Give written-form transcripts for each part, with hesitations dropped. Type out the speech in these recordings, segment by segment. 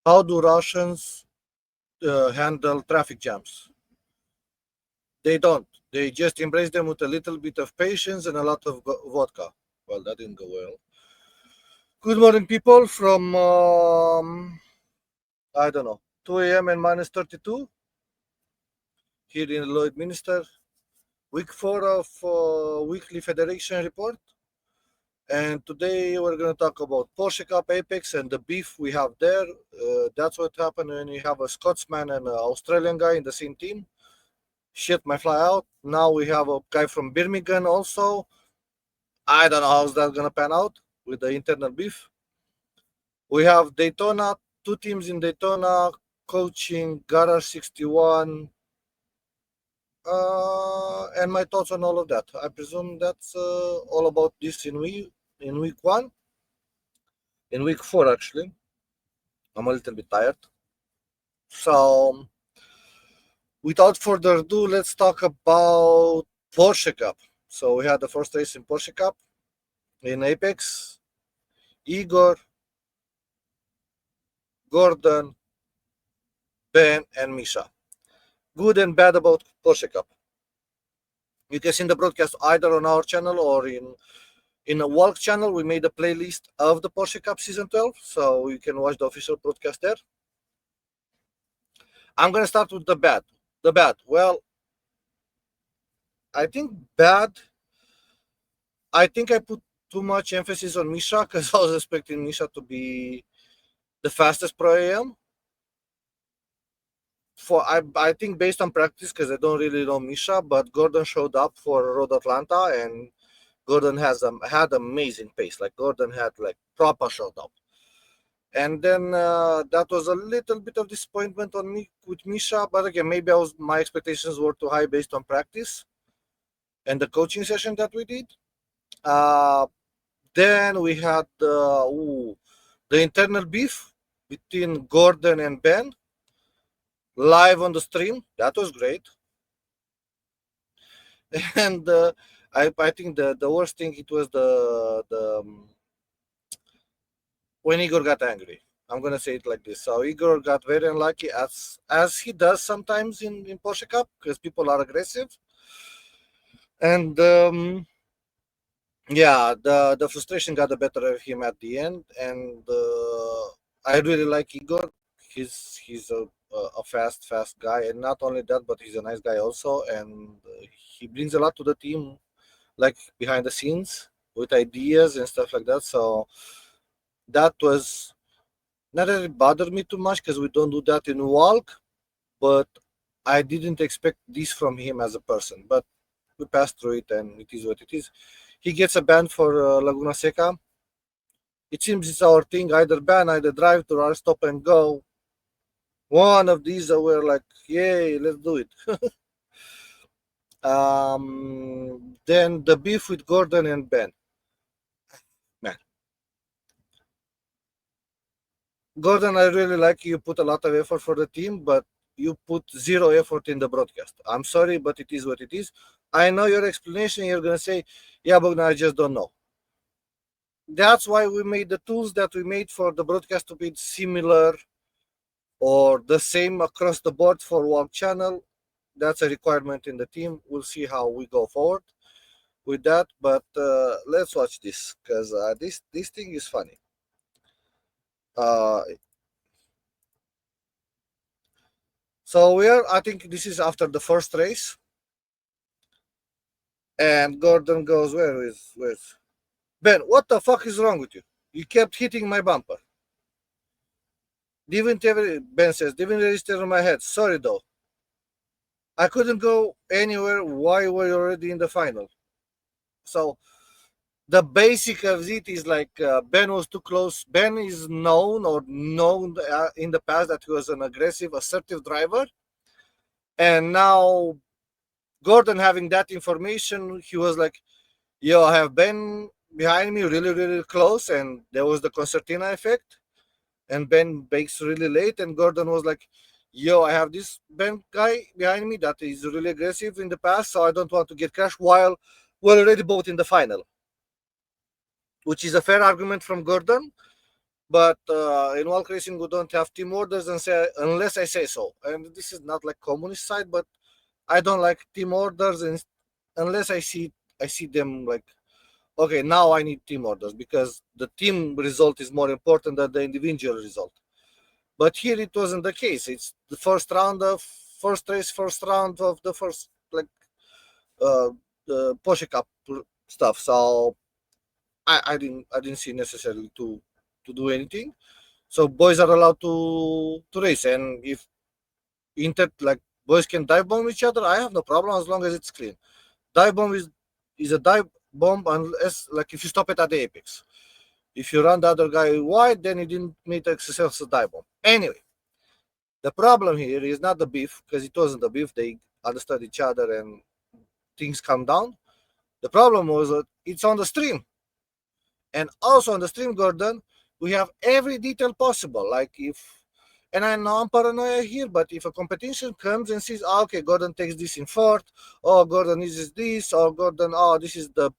How do Russians handle traffic jams? They don't. They just embrace them with a little bit of patience and a lot of vodka. Well, that didn't go well. Good morning, people, from I don't know, 2 a.m. and minus 32 here in Lloydminster. Week 4 of weekly Federation report. And today we're going to talk about Porsche Cup Apex and the beef we have there. That's what happened when you have a Scotsman and an Australian guy in the same team. Shit might fly out. Now we have a guy from Birmingham also. I don't know how's that going to pan out with the internal beef. We have Daytona, 2 teams in Daytona, coaching, Garage 61, and my thoughts on all of that. I presume that's all about this in week 1. In week 4, actually. I'm a little bit tired. So, without further ado, let's talk about Porsche Cup. So, we had the first race in Porsche Cup in Apex. Igor, Gordon, Ben, and Misha. Good and bad about Porsche Cup. You can see the broadcast either on our channel or in a Walk channel. We made a playlist of the Porsche Cup Season 12, so you can watch the official broadcast there. I'm going to start with the bad. The bad. Well, I think bad. I think I put too much emphasis on Misha because I was expecting Misha to be the fastest pro AM. I think based on practice, because I don't really know Misha, but Gordon showed up for Road Atlanta, and Gordon had amazing pace. Like Gordon had like proper showed up. And then that was a little bit of disappointment on me with Misha, but again, maybe my expectations were too high based on practice and the coaching session that we did. Then we had the internal beef between Gordon and Ben live on the stream. That was great. And I think the worst thing it was the when Igor got angry. I'm gonna say it like this. So Igor got very unlucky, as he does sometimes in Porsche Cup, because people are aggressive. And yeah, the frustration got the better of him at the end. And I really like Igor. He's a fast guy, and not only that, but he's a nice guy also, and he brings a lot to the team, like behind the scenes with ideas and stuff like that. So that was not really bothered me too much because we don't do that in Walk, but I didn't expect this from him as a person. But we passed through it, and it is what it is. He gets a ban for Laguna Seca. It seems it's our thing: either ban, either drive to our stop and go. One of these that we're like, yay, let's do it. Then the beef with Gordon and Ben. Man, Gordon, I really like you put a lot of effort for the team, but you put zero effort in the broadcast. I'm sorry, but it is what it is. I know your explanation. You're going to say, yeah, but I just don't know. That's why we made the tools that we made for the broadcast to be similar or the same across the board for Walk channel. That's a requirement in the team. We'll see how we go forward with that. But let's watch this because this thing is funny. So I think this is after the first race. And Gordon goes, where's Ben, what the fuck is wrong with you? You kept hitting my bumper. Ben says, didn't register in my head. Sorry though. I couldn't go anywhere. Why were you already in the final? So the basic of it is like Ben was too close. Ben is known in the past that he was an aggressive, assertive driver. And now Gordon having that information, he was like, yo, I have Ben behind me really, really close. And there was the concertina effect. And Ben bakes really late. And Gordon was like, yo, I have this Ben guy behind me that is really aggressive in the past. So I don't want to get crashed while we're already both in the final. Which is a fair argument from Gordon. But in Walk Racing, we don't have team orders unless I say so. And this is not like communist side, but I don't like team orders unless I see them like, okay, now I need team orders because the team result is more important than the individual result. But here it wasn't the case. It's the first round of the first like uh, the Porsche Cup stuff. So I didn't see necessarily to do anything. So boys are allowed to race, and if like boys can dive bomb each other, I have no problem as long as it's clean. Dive bomb is a dive bomb unless like if you stop it at the apex. If you run the other guy wide, then he didn't meet a successful dive bomb. Anyway, the problem here is not the beef because it wasn't the beef. They understood each other and things calmed down. The problem was that it's on the stream, and also on the stream, Gordon, we have every detail possible. Like if, and I know I'm paranoia here, but if a competition comes and says, oh, okay, Gordon takes this in fourth, oh, Gordon uses this, or Gordon, oh, this is the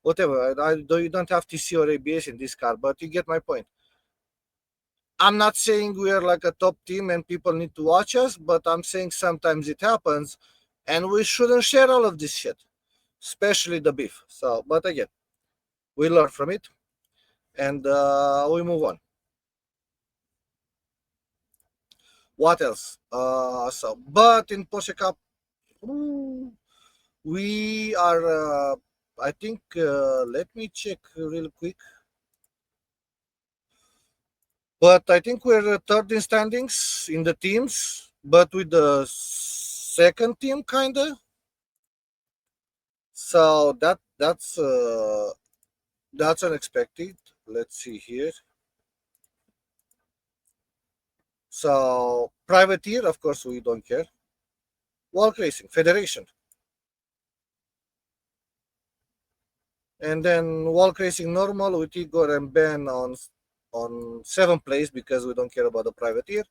whatever. You don't have TC or ABS in this car, but you get my point. I'm not saying we're like a top team and people need to watch us, but I'm saying sometimes it happens, and we shouldn't share all of this shit, especially the beef. So, but again, we learn from it, and we move on. What else? But in Porsche Cup, ooh, we are. I think. Let me check real quick. But I think we're third in standings in the teams, but with the second team, kinda. So that's unexpected. Let's see here. So privateer, of course, we don't care. Walk Racing Federation, and then Walk Racing Normal with Igor and Ben on seventh place because we don't care about the privateer.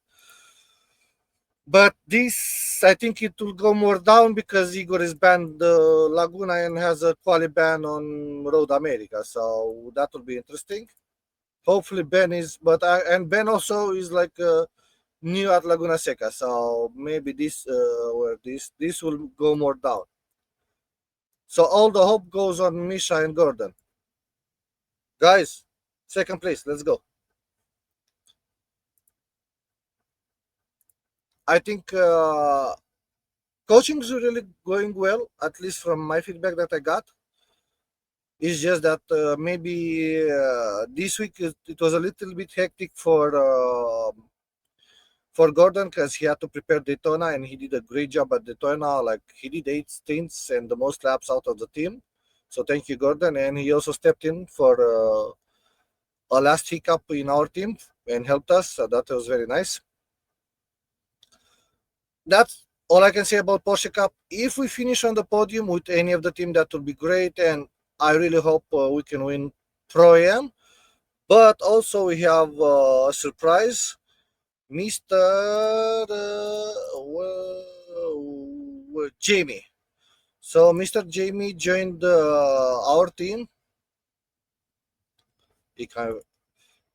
But this, I think it will go more down because Igor is banned Laguna and has a quali ban on Road America, so that will be interesting. Hopefully Ben is, and Ben also is like new at Laguna Seca, so maybe this will go more down. So all the hope goes on Misha and Gordon. Guys, second place, let's go. I think coaching is really going well, at least from my feedback that I got. It's just that maybe this week it was a little bit hectic for Gordon because he had to prepare Daytona and he did a great job at Daytona. Like he did 8 stints and the most laps out of the team. So thank you, Gordon. And he also stepped in for a last hiccup in our team and helped us. So that was very nice. That's all I can say about Porsche Cup. If we finish on the podium with any of the team, that would be great. And I really hope we can win Pro Am. But also we have a surprise, Mr. Jamie. So Mr. Jamie joined our team.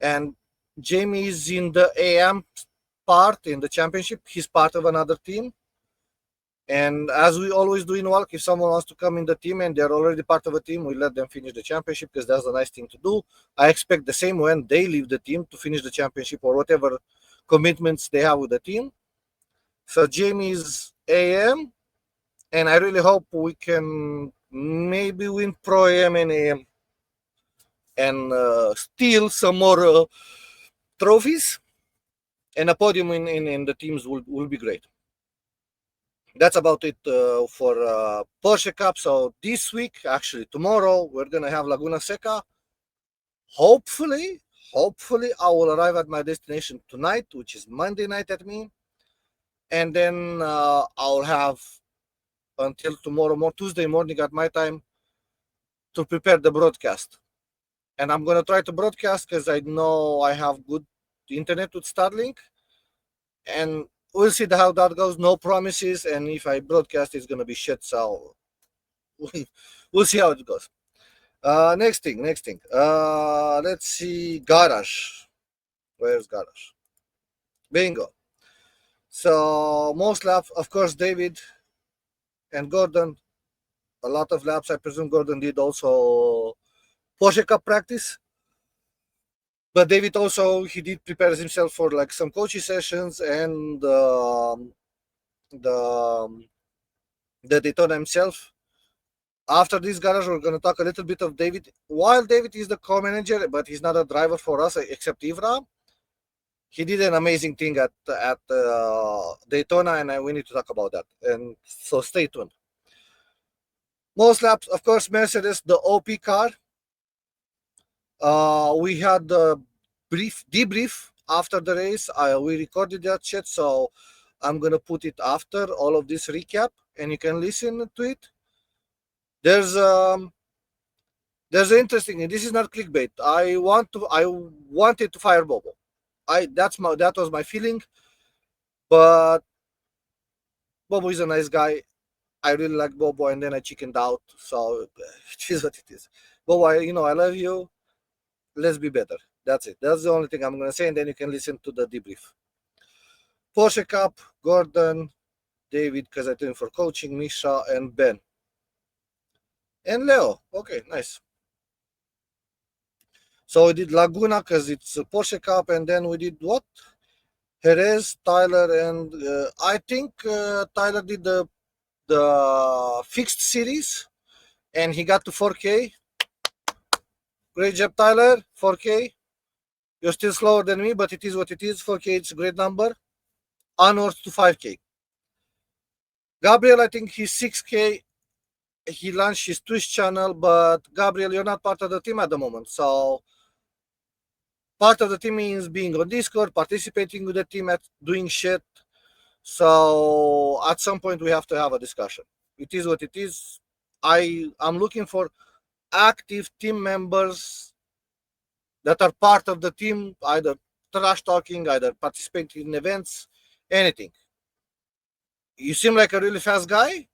And Jamie is in the AM part in the championship. He's part of another team. And as we always do in Walk, if someone wants to come in the team and they're already part of a team, we let them finish the championship because that's a nice thing to do. I expect the same when they leave the team to finish the championship or whatever commitments they have with the team. So Jamie's AM, and I really hope we can maybe win Pro AM and AM and steal some more trophies, and a podium in the teams will be great. That's about it for Porsche Cup. So this week, actually tomorrow, we're gonna have Laguna Seca. Hopefully, I will arrive at my destination tonight, which is Monday night at me, and then I'll have until tomorrow, Tuesday morning at my time, to prepare the broadcast. And I'm gonna try to broadcast because I know I have good internet with Starlink, and we'll see how that goes. No promises, and if I broadcast, it's gonna be shit. So we'll see how it goes. Next thing. Let's see. Garage. Where's garage? Bingo. So most laps, of course, David and Gordon, a lot of laps. I presume Gordon did also Porsche Cup practice. But David also, he did prepare himself for like some coaching sessions and the Daytona himself. After this garage, we're going to talk a little bit of David. While David is the co-manager, but he's not a driver for us except Ivra, he did an amazing thing at Daytona, and we need to talk about that. And so stay tuned. Most laps, of course, Mercedes, the OP car. We had the debrief after the race. We recorded that shit, so I'm gonna put it after all of this recap, and you can listen to it. There's an interesting. This is not clickbait. I wanted to fire Bobo. That was my feeling, but Bobo is a nice guy. I really like Bobo, and then I chickened out. So it is what it is. Bobo, I love you. Let's be better. That's it. That's the only thing I'm gonna say, and then you can listen to the debrief. Porsche Cup, Gordon, David, because I trained for coaching, Misha, and Ben. And Leo. Okay, nice. So we did Laguna because it's a Porsche Cup, and then we did what? Jerez, Tyler, and I think Tyler did the fixed series, and he got to 4K. Great job, Tyler. 4K. You're still slower than me, but it is what it is. 4K, it's a great number. Onwards to 5K. Gabriel, I think he's 6K. He launched his Twitch channel, but Gabriel, you're not part of the team at the moment. So part of the team means being on Discord, participating with the team at doing shit. So at some point we have to have a discussion. It is what it is. I'm looking for active team members that are part of the team, either trash talking, either participating in events, anything. You seem like a really fast guy,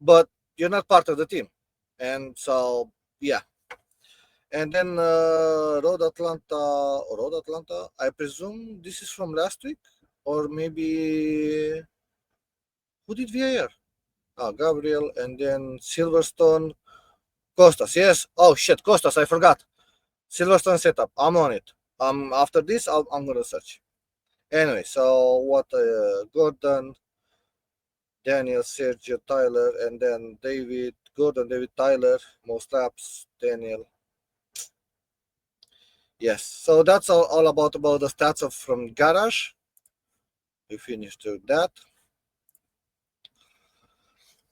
but you're not part of the team. And so, yeah. And then Road Atlanta, I presume this is from last week, or maybe who did VAR? Gabriel, and then Silverstone, Costas. Yes. Oh shit, Costas, I forgot. Silverstone setup. I'm on it. After this, I'm gonna search. Anyway, so what? Gordon, Daniel, Sergio, Tyler, and then David. Gordon, David, Tyler. Most laps, Daniel. Yes. So that's all about the stats from Garage. We finished with that.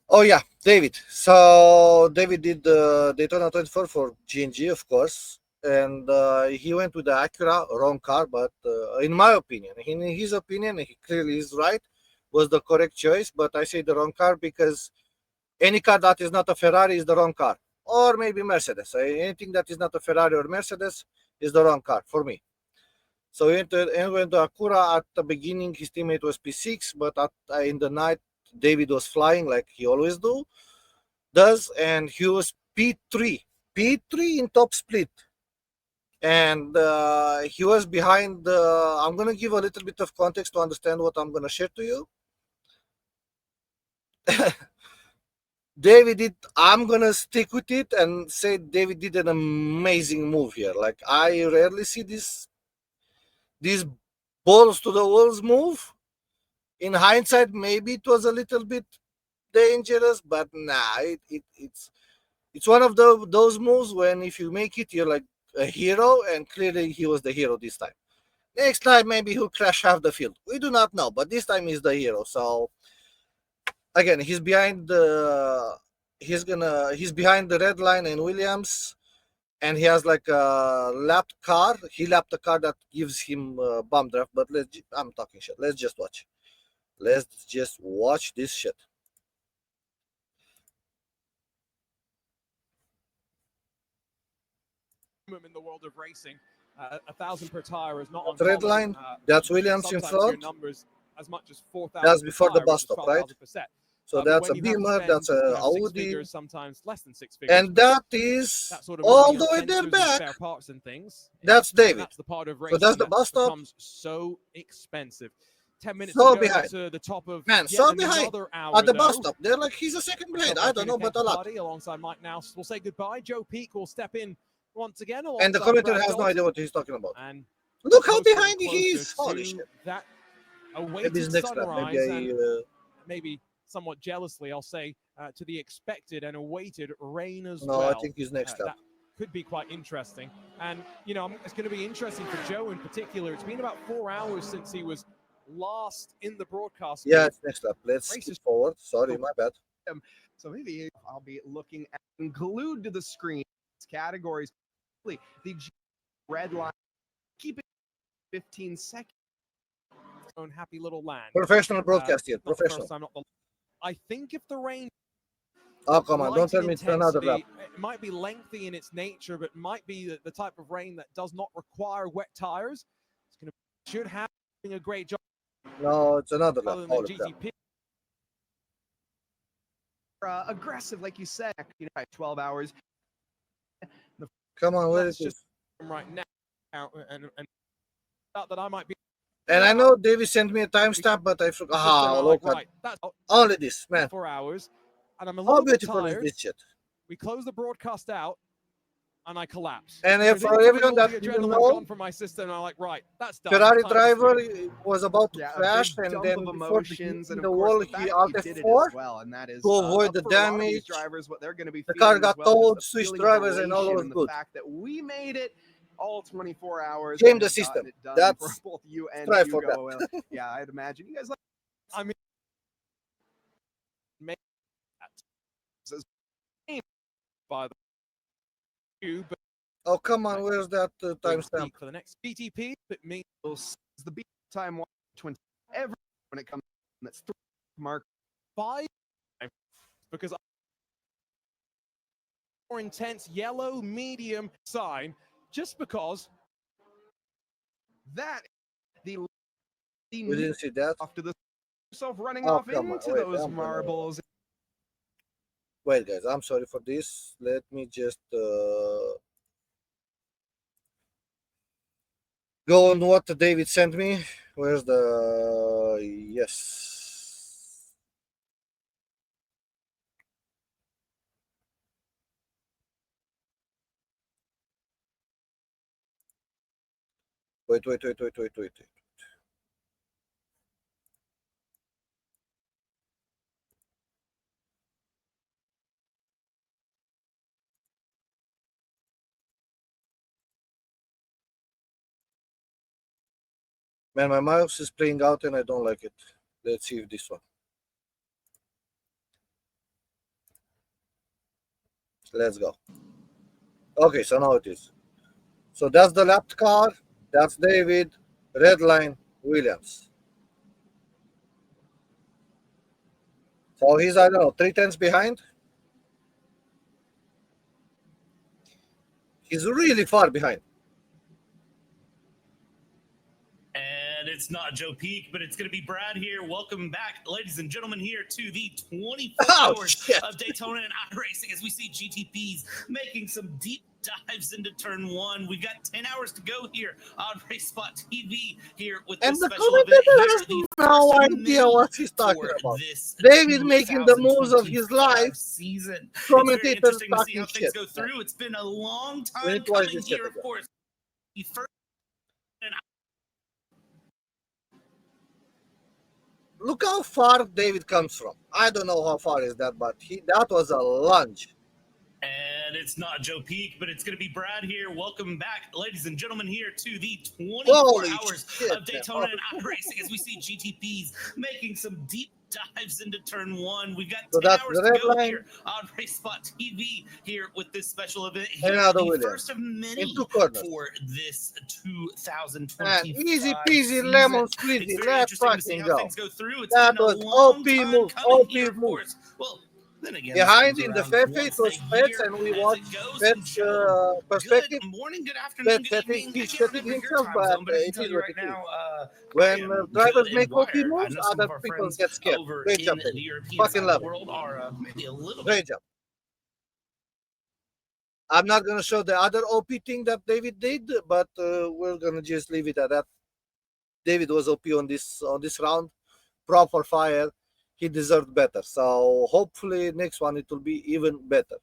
Oh yeah, David. So David did the Daytona 24 for G&G, of course, and he went with the Acura, wrong car, but in my opinion, in his opinion, he clearly is right, was the correct choice. But I say the wrong car because any car that is not a Ferrari is the wrong car, or maybe Mercedes. Anything that is not a Ferrari or Mercedes is the wrong car for me. So he went to Acura. At the beginning, his teammate was P6, but in the night, David was flying like he always does, and he was P3 in top split, and he was behind. I'm gonna give a little bit of context to understand what I'm gonna share to you. David did. I'm gonna stick with it and say David did an amazing move here. Like I rarely see this balls to the walls move. In hindsight, maybe it was a little bit dangerous, but nah, it's one of those moves when if you make it, you're like a hero, and clearly he was the hero this time. Next time, maybe he'll crash half the field. We do not know, but this time he's the hero. So again, he's behind he's behind the red line in Williams, and he has like a lapped car. He lapped a car that gives him bum draft. But I'm talking shit. Let's just watch. Let's just watch this shit. In the world of racing, 1,000 per tire is not on red line. That's Williams in front. Numbers as much as 4,000. That's before the bus stop, right? So but that's a when you have to Beamer, spend, that's a six Audi, figures, sometimes less than six figures, and but that is that sort of all money the on way there sensors and back. spare parts and things. That's And David. that's the part of So racing that's the that bus stop. becomes so expensive. 10 minutes So to go behind. to the top of Man, yet so behind another hour, at the bus though. stop. They're like, he's a second grade. Myself I and don't know, Peter but a lot. Kempfadi alongside Mike Nouse. We'll say goodbye. Joe Peak will step in once again And the alongside commentator Brad has no idea Dalton. what he's talking about. And Look how closer and behind he closer is. Holy to shit. that Maybe awaited his next lap. sunrise, Maybe and maybe somewhat jealously, I'll say, to the expected and awaited rain as no, well. I think his next lap. That could be quite interesting. And, you know, it's going to be interesting for Joe in particular. It's been about 4 hours since he was last in the broadcast. Yeah, booth. it's next lap. Let's Race skip is- forward. Sorry, my bad. So maybe I'll be looking at and glued to the screen categories. The red line, keep it 15 seconds. Own happy little land. Professional broadcast here. Not the Professional. first time, not the. I think if the rain Oh, come on. light Don't tell in me it's another lap. intensity, it might be lengthy in its nature, but might be the type of rain that does not require wet tires. It's going to should have doing a great job No, it's another lap. other than the Holy crap. GTP. Aggressive, like you said, 12 hours. Come on, where That's is just it? right now, and thought that I might be. And I know David sent me a timestamp, but I forgot. Just Ah, like, look at right, that's only this, man. 4 hours, and I'm a How little bit beautiful is tired. this shit? We close the broadcast out, and I collapse. And Because for everyone all that the didn't adrenaline know, gone from my system, and I'm like, right, that's done. Ferrari Time to driver sleep. was about to Yeah, a crash, big and dump then of before he emotions, hit and the of wall, course the he fact alt that you did it F4 as well, and that is to avoid up the for a lot of these damage. drivers, what they're going to be The feeling car got as well, just towed, the switched feeling drivers, of and all elation was and the good. fact that we made it all 24 hours. Game and the have gotten system. it done That's for both you and strive for Hugo. Yeah, I'd imagine you guys like. I mean, by the you, but Oh, come on, where's that timestamp? for the next GTP, it means the beat time 20 ever when it comes. That's 3 mark 5 because more intense yellow medium sign just because that the We didn't see that. off to the yourself running Oh, off come on, into wait, those I'm gonna- marbles. Wait, guys, I'm sorry for this. Let me just go on what David sent me. Where's the yes? Wait. Man, my mouse is playing out and I don't like it. Let's see if this one. Let's go. Okay, so now it is. So that's the lapped car. That's David. Red line, Williams. So he's, I don't know, 3/10 behind. He's really far behind. And it's not Joe Peak, but it's going to be Brad here. Welcome back, ladies and gentlemen, here to the 24 hours shit. of Daytona and iRacing as we see GTPs making some deep dives into turn 1. We've got 10 hours to go here on Race Spot TV here with And this the special event. commentator Here, has the no first of idea many what he's talking for about. this David making the moves of his 2025 life. season. It's Commentators very interesting to see talking how things shit. go through. It's been a long We time need to watch coming this shit here, of again. course. The first Look how far David comes from. I don't know how far is that, but that was a lunge. And it's not Joe Peak, but it's going to be Brad here. Welcome back, ladies and gentlemen, here to the 24 Holy hours shit, of Daytona and iRacing as we see GTPs making some deep dives into turn 1. We've got So 10 that's hours the to red go line. here on Race Spot TV here with this special event. And Here, another the Williams. first of many In 2 corners. for this 2025 And easy peasy season. lemon It's squeezy. very Let's interesting to see fucking how go. things go through. It's That been a was long OP time move, coming OP here, of move. course. Well, Then again, Behind this in comes the around Fefe, it once was a Pets, year and we as watched it goes. And Pets' Joe, perspective. good morning, good afternoon, Pets, good I think evening. I he's can't cheating remember your himself, time but zone, but I can it tell is you what right it is. now, I When am drivers good make and OP wired. I moves, know some other of our people friends get scared. over Great in job, the David. European Fucking side of love the it. world are maybe a little bit. Great job. I'm not gonna show the other OP thing that David did, but we're gonna just leave it at that. David was OP on this round. Proper fire. He deserved better. So hopefully next one it will be even better.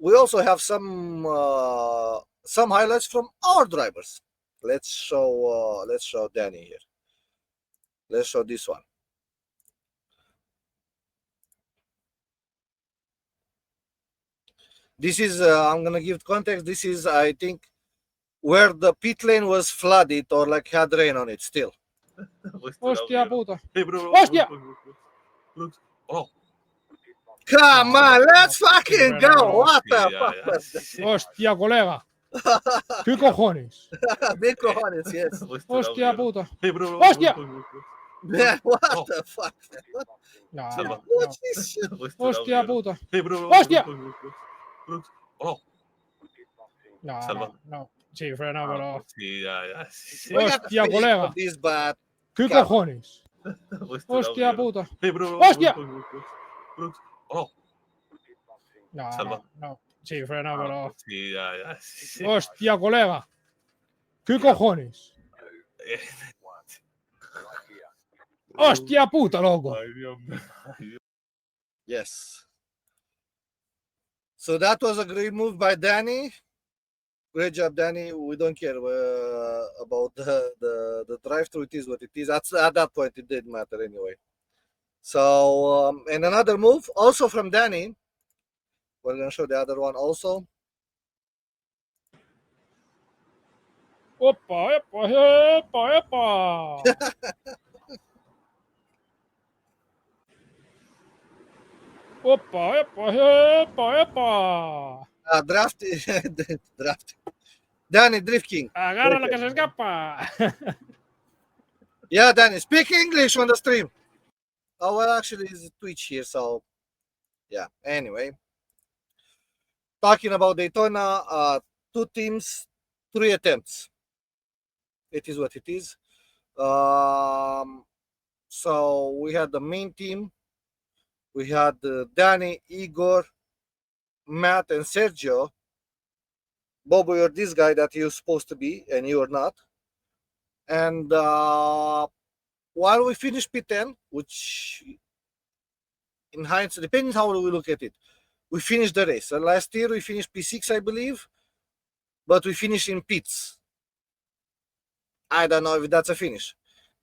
We also have some highlights from our drivers. Let's show Danny here. Let's show this one. This is I'm gonna give context. This is, I think, where the pit lane was flooded or like had rain on it still. Hostia puta. Hey, bro. Hostia! Oh, Come on, let's fucking go. no. What the yeah, fuck yeah. was that? Hostia, colega. ¿Qué cojones? Big cojones, yes. Hostia puta. Hey, bro. Hostia! Man, what Oh. the fuck? What, No, Salva. what is shit? Hostia puta. Hey, bro. Hostia! Oh, No, Salva. no. Sí, frena, pero. sí, ya. Sí. We got the Hostia, feeling colega. of this, but ¿Qué Come on. cojones? Hostia puta. Hey, bro. Hostia! Oh, No, Salva. no. Sí, frena, pero. sí, ya. Sí. Hostia, colega. ¿Qué cojones? Hostia puta, loco. Ay, Dios mío. Yes. So that was a great move by Danny. Great job, Danny. We don't care about the drive-through. It is what it is. At that point, it didn't matter anyway. So, and another move, also from Danny. We're going to show the other one also. Opa, epa, epa, epa. Opa, epa, epa, epa. Draft. Draft. Danny, Drift King. Agarra la que se escapa. Yeah, Danny, speak English on the stream. Oh, well, actually, it's Twitch here, so yeah. Anyway, talking about Daytona, 2 teams, 3 attempts. It is what it is. So we had the main team. We had Danny, Igor, Matt, and Sergio. Bobo, you're this guy that you're supposed to be, and you're not. And while we finished P10, which in hindsight, depends how we look at it, we finished the race. Last year we finished P6, I believe, but we finished in pits. I don't know if that's a finish.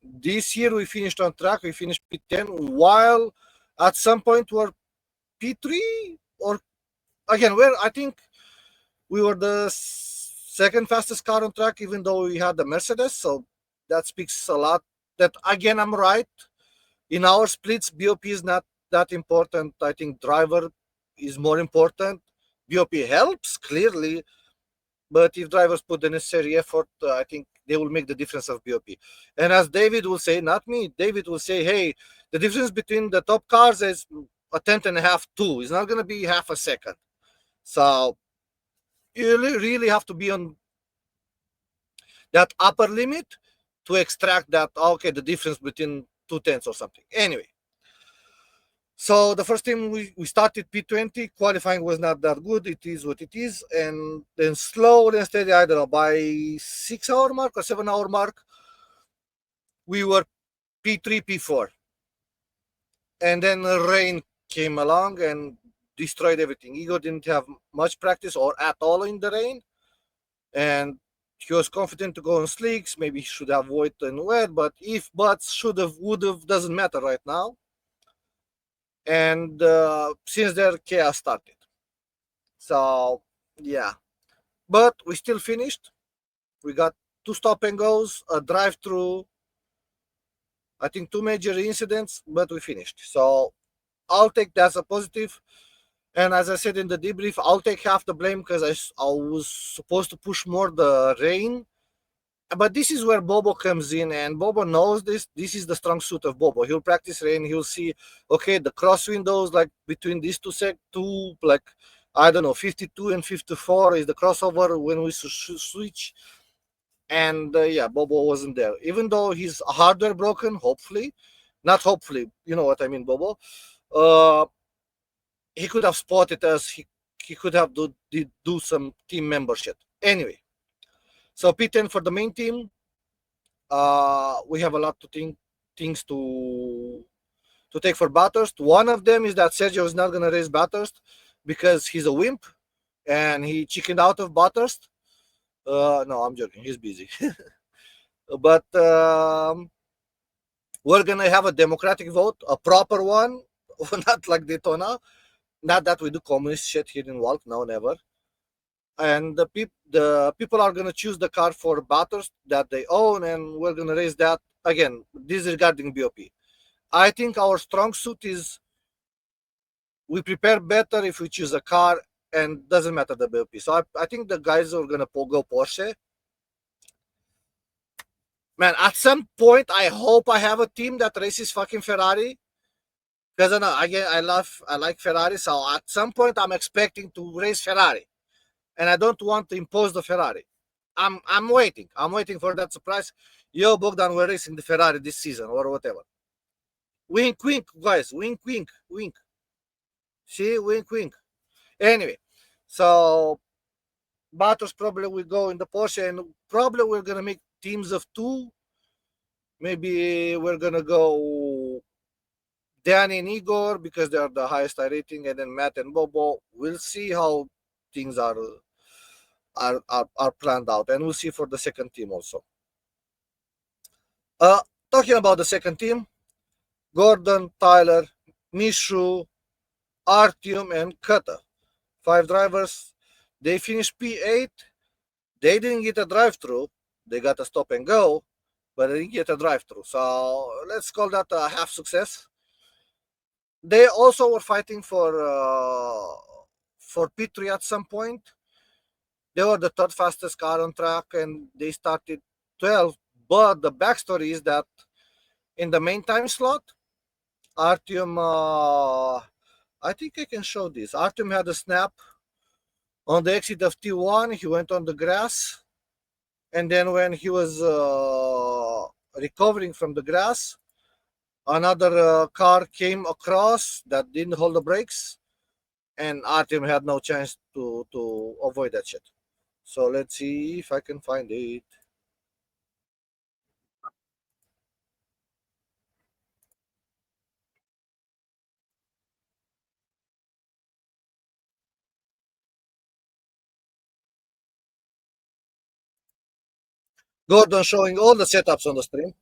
This year we finished on track. We finished P10, while at some point we're P3, or again, where I think we were the second fastest car on track, even though we had the Mercedes. So that speaks a lot. That again, I'm right. In our splits, BOP is not that important. I think driver is more important. BOP helps clearly, but if drivers put the necessary effort, I think they will make the difference of BOP. And as David will say, not me, David will say, hey, the difference between the top cars is a tenth and a half, 2. It's not going to be half a second. So you really have to be on that upper limit to extract that, okay, the difference between 2 tenths or something. Anyway, so the first time we started P20, qualifying was not that good. It is what it is. And then slowly and steady, I don't know, by 6-hour mark or 7-hour mark, we were P3, P4. And then the rain came along and destroyed everything. Igor didn't have much practice or at all in the rain. And he was confident to go on slicks. Maybe he should have wet and wet, but if buts, should have, would have, doesn't matter right now. And since there, chaos started. So yeah, but we still finished. We got 2 stop and goes, a drive through, I think 2 major incidents, but we finished. So I'll take that as a positive. And as I said in the debrief, I'll take half the blame because I was supposed to push more the rain but this is where Bobo comes in, and Bobo knows this. This is the strong suit of Bobo. He'll practice rain. He'll see, okay, the cross windows like between these two, like I don't know, 52 and 54 is the crossover when we switch. And yeah, Bobo wasn't there. Even though his hardware broken, hopefully, not hopefully, you know what I mean, Bobo. Uh, he could have spotted us. He could have do some team membership. Anyway, so P10 for the main team. We have a lot to things to take for Bathurst. One of them is that Sergio is not going to race Bathurst because he's a wimp and he chickened out of Bathurst. No, I'm joking. He's busy. But we're going to have a democratic vote, a proper one, not like Daytona. Not that we do communist shit here in Walk. No, never. And the people are going to choose the car for Bathurst that they own, and we're going to raise that again, disregarding BOP. I think our strong suit is we prepare better if we choose a car, and doesn't matter the BOP. So I think the guys are going to go Porsche. Man, at some point, I hope I have a team that races fucking Ferrari. Because I know, again, I like Ferrari. So at some point, I'm expecting to race Ferrari. And I don't want to impose the Ferrari. I'm waiting. I'm waiting for that surprise. Yo, Bogdan, we're racing the Ferrari this season or whatever. Wink, wink, guys. Wink, wink, wink. See, wink, wink. Anyway, so Battles probably will go in the Porsche, and probably we're gonna make teams of two. Maybe we're gonna go Danny and Igor because they are the highest rating, and then Matt and Bobo. We'll see how things are planned out, and we'll see for the second team also. Talking about the second team, Gordon, Tyler, Mishu, Artyom, and Kata. 5 drivers. They finished P8. They didn't get a drive-through. They got a stop and go, but they didn't get a drive-through. So let's call that a half success. They also were fighting for P3 at some point. They were the third fastest car on track, and they started 12. But the backstory is that in the main time slot, Artyom, I think I can show this. Artyom had a snap on the exit of T1. He went on the grass, and then when he was recovering from the grass, another car came across that didn't hold the brakes, and Artyom had no chance to avoid that shit. So let's see if I can find it. Gordon showing all the setups on the stream.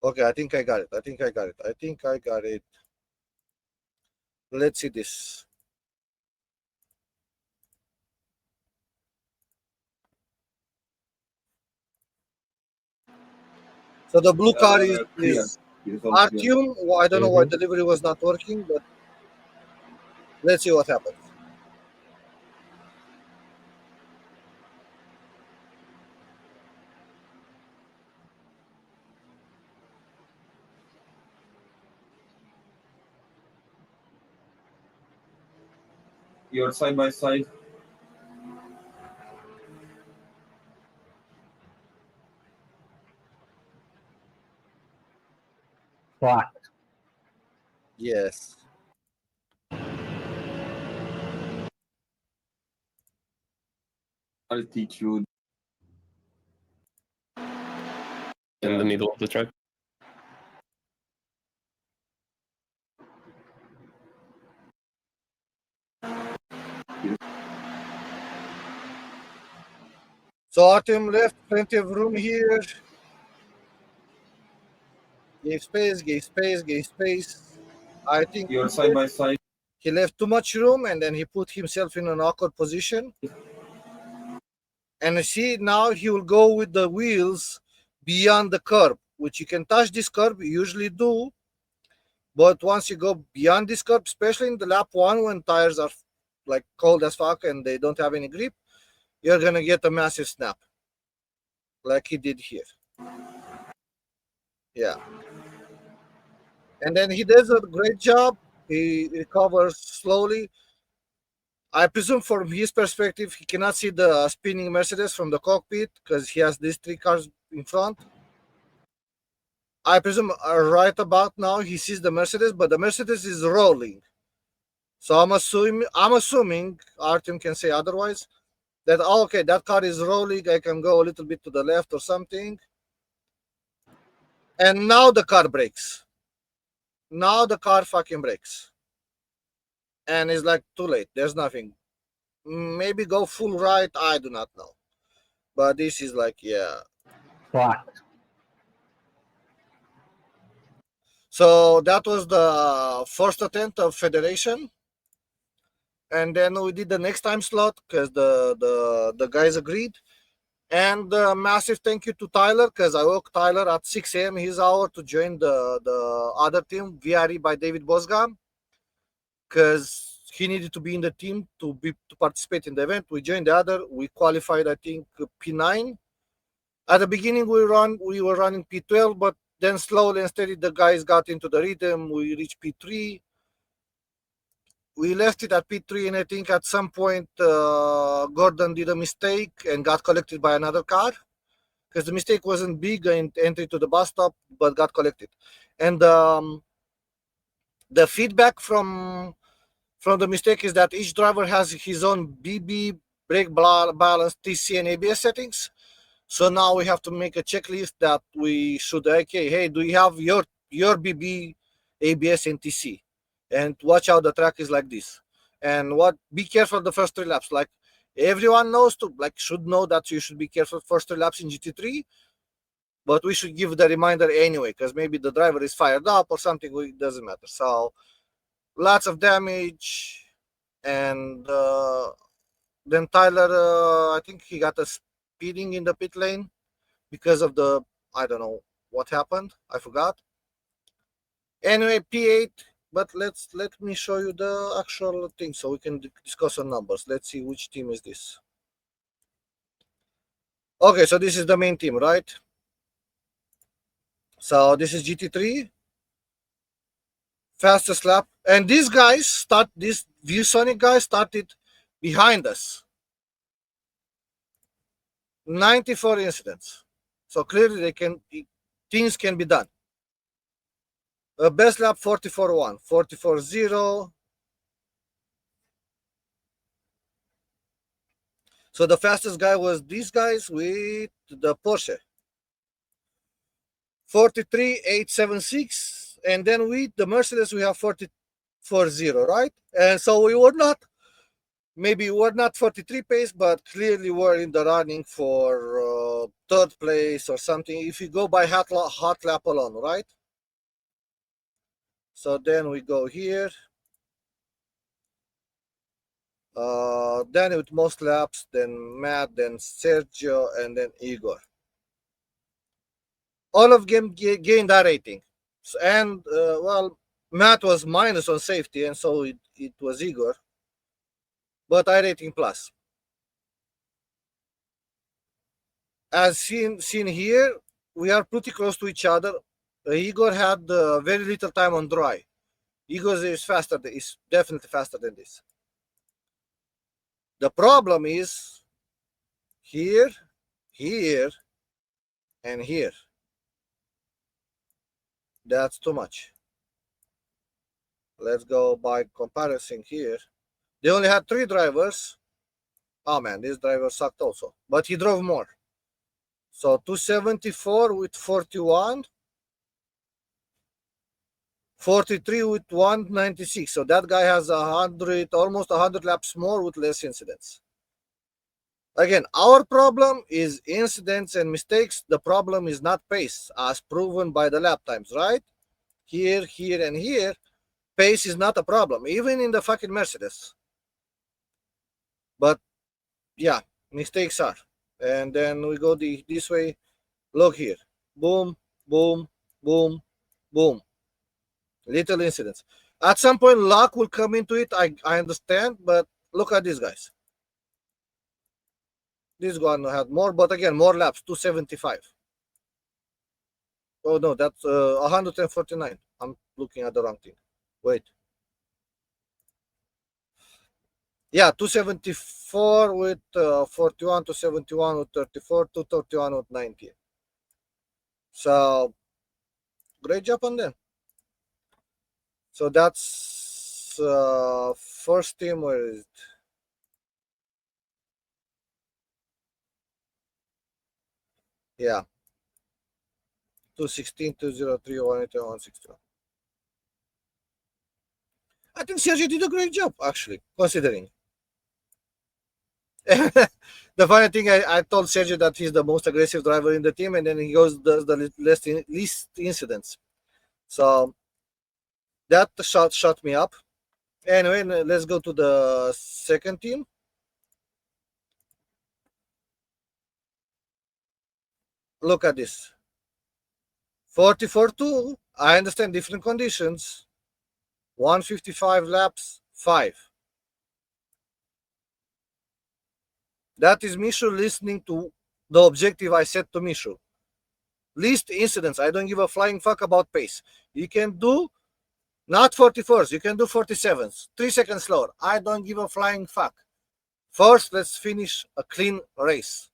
Okay, I think I got it. I think I got it. I think I got it. Let's see this. So the blue car is Artyom. Well, I don't know why delivery was not working, but let's see what happens. You're side by side. Fuck. Yes. Altitude. In the middle of the track. So Artyom left plenty of room here. gave space, gave space, gave space. I think Your side by side. he left too much room, and then he put himself in an awkward position. And you see, now he will go with the wheels beyond the curb, which you can touch this curb, you usually do. But once you go beyond this curb, especially in the lap one when tires are like cold as fuck and they don't have any grip, you're gonna get a massive snap, like he did here. Yeah. And then he does a great job. He recovers slowly. I presume from his perspective, he cannot see the spinning Mercedes from the cockpit because he has these three cars in front. I presume right about now he sees the Mercedes, but the Mercedes is rolling. So I'm assuming Artem can say otherwise, that okay, that car is rolling, I can go a little bit to the left or something. And now the car brakes. Now the car fucking brakes. And it's like too late. There's nothing. Maybe go full right, I do not know. But this is like, yeah. Fuck. So that was the first attempt of Federation. And then we did the next time slot because the guys agreed. And massive thank you to Tyler, because I woke Tyler at 6 a.m. his hour to join the other team, VRE by David Bosgam, because he needed to be in the team to participate in the event. We joined the other. We qualified, I think, P9. At the beginning, we were running P12, but then slowly and steady, the guys got into the rhythm. We reached P3. We left it at P3, and I think at some point Gordon did a mistake and got collected by another car, because the mistake wasn't big in entry to the bus stop, but got collected. And the feedback from the mistake is that each driver has his own BB, brake balance, TC, and ABS settings. So now we have to make a checklist that we should, okay, hey, do you have your BB, ABS, and TC? And watch out, the track is like this. And be careful the first 3 laps. Like everyone knows should know that you should be careful first 3 laps in GT3, but we should give the reminder anyway, because maybe the driver is fired up or something. It doesn't matter. So lots of damage, and then Tyler, I think he got a speeding in the pit lane because of I don't know what happened. I forgot. Anyway, P8. But let me show you the actual thing so we can discuss on numbers. Let's see which team is this. Okay, so this is the main team, right? So this is GT3. Fastest lap. And these guys this ViewSonic guys started behind us. 94 incidents. So clearly things can be done. Best lap 44.1, 44.0. So the fastest guy was these guys with the Porsche. 43.876. And then with the Mercedes, we have 44.0, right? And so we were not 43 pace, but clearly we're in the running for 3rd place or something. If you go by hot lap alone, right? So then we go here. Then with most laps, then Matt, then Sergio, and then Igor. All of them gained that rating. And, Matt was minus on safety, and so it was Igor. But I rating plus. As seen here, we are pretty close to each other. Igor had very little time on dry. Igor is definitely faster than this. The problem is here, and here. That's too much. Let's go by comparison here. They only had 3 drivers. Oh man, this driver sucked also. But he drove more. So 274 with 41. 43 with 196. So that guy has almost 100 laps more with less incidents. Again, our problem is incidents and mistakes. The problem is not pace, as proven by the lap times, right? Here, here, and here, pace is not a problem, even in the fucking Mercedes. But yeah, mistakes are. And then we go this way. Look here. Boom, boom, boom, boom. Little incidents. At some point, luck will come into it. I understand, but look at these guys. This one had more, but again, more laps, 275. Oh no, that's 149. I'm looking at the wrong thing. Wait. Yeah, 274 with 41, 271 with 34, 231 with 19. So, great job on them. So that's first team. Where is it? Yeah. 216, 203, 181, 161. I think Sergio did a great job, actually, considering. The funny thing, I told Sergio that he's the most aggressive driver in the team, and then he does the least incidents. So that shut me up. Anyway, let's go to the second team. Look at this. 44-2. I understand different conditions. 155 laps, 5. That is Mishu listening to the objective I set to Mishu. Least incidents. I don't give a flying fuck about pace. You can do not 44s, you can do 47s. 3 seconds slower. I don't give a flying fuck. First, let's finish a clean race.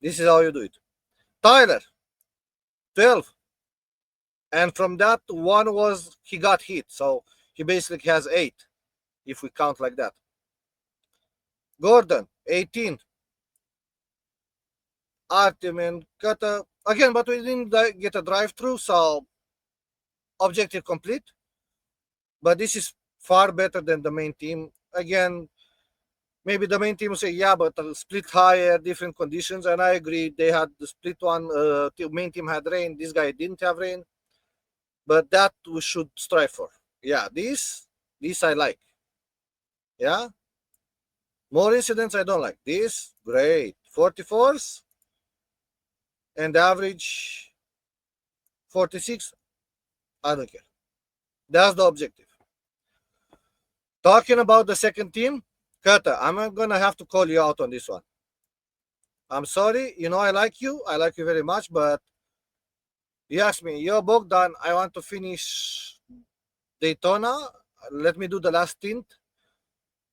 This is how you do it. Tyler, 12. And from that, one was he got hit. So he basically has 8, if we count like that. Gordon, 18. Artem and Kata, again, but we didn't get a drive-through, so objective complete. But this is far better than the main team. Again, maybe the main team will say, yeah, but split higher, different conditions. And I agree, they had the split one. The main team had rain. This guy didn't have rain. But that we should strive for. Yeah, this I like. Yeah. More incidents I don't like. This, great. 44s and average 46. I don't care. That's the objective. Talking about the second team, Kata, I'm going to have to call you out on this one. I'm sorry. You know, I like you. I like you very much. But you asked me, yo, Bogdan, I want to finish Daytona. Let me do the last stint.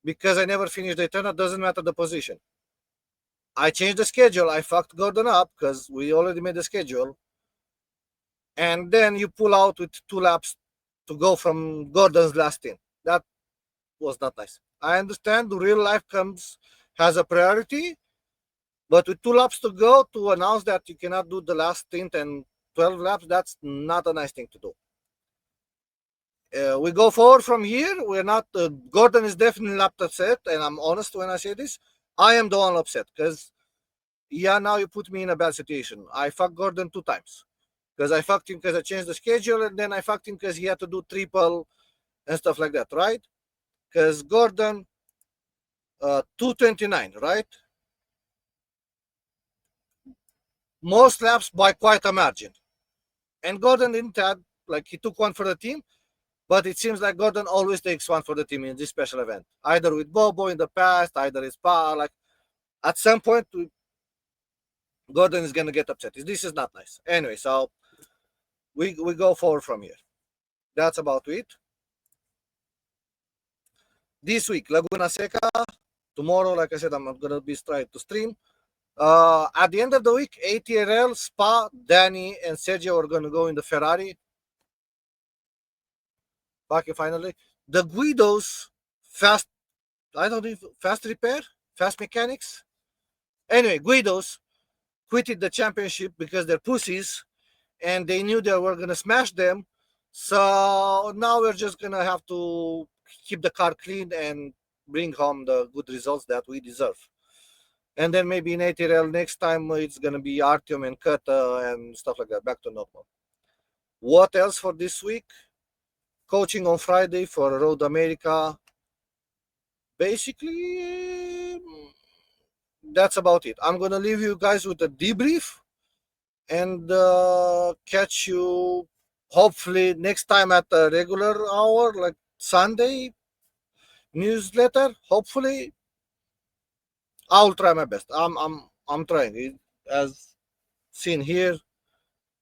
Because I never finished Daytona, doesn't matter the position. I changed the schedule. I fucked Gordon up because we already made the schedule. And then you pull out with 2 laps to go from Gordon's last stint. That was not nice. I understand the real life has a priority, but with 2 laps to go to announce that you cannot do the last stint and 12 laps, that's not a nice thing to do. We go forward from here. We're not. Gordon is definitely not upset, and I'm honest when I say this. I am the one upset because, yeah, now you put me in a bad situation. I fucked Gordon 2 times because I fucked him because I changed the schedule, and then I fucked him because he had to do triple and stuff like that, right? Because Gordon, 229, right? Most laps by quite a margin, and Gordon didn't have, like, he took one for the team. But it seems like Gordon always takes one for the team in this special event. Either with Bobo in the past, either it's Spa. Like, at some point, Gordon is going to get upset. This is not nice. Anyway, so we go forward from here. That's about it. This week, Laguna Seca. Tomorrow, like I said, I'm not going to be trying to stream. At the end of the week, ATRL, Spa, Danny, and Sergio are going to go in the Ferrari. Back finally, the Guidos fast repair, fast mechanics. Anyway, Guidos quitted the championship because they're pussies and they knew they were gonna smash them. So now we're just gonna have to keep the car clean and bring home the good results that we deserve. And then maybe in ATRL next time it's gonna be Artyom and Kata and stuff like that, back to normal. What else for this week? Coaching on Friday for Road America. Basically, that's about it. I'm gonna leave you guys with a debrief and catch you hopefully next time at a regular hour, like Sunday newsletter. Hopefully, I'll try my best. I'm trying. As seen here,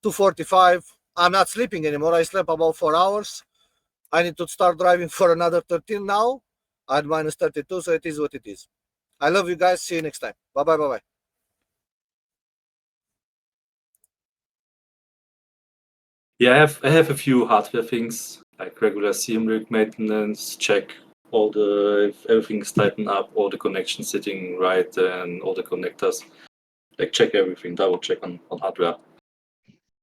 2:45. I'm not sleeping anymore. I slept about 4 hours. I need to start driving for another 13 now. At minus 32, so it is what it is. I love you guys. See you next time. Bye bye. Bye bye. Yeah, I have a few hardware things like regular CM rig maintenance, check all the if everything's tightened up, all the connections sitting right, and all the connectors. Like check everything, double check on hardware.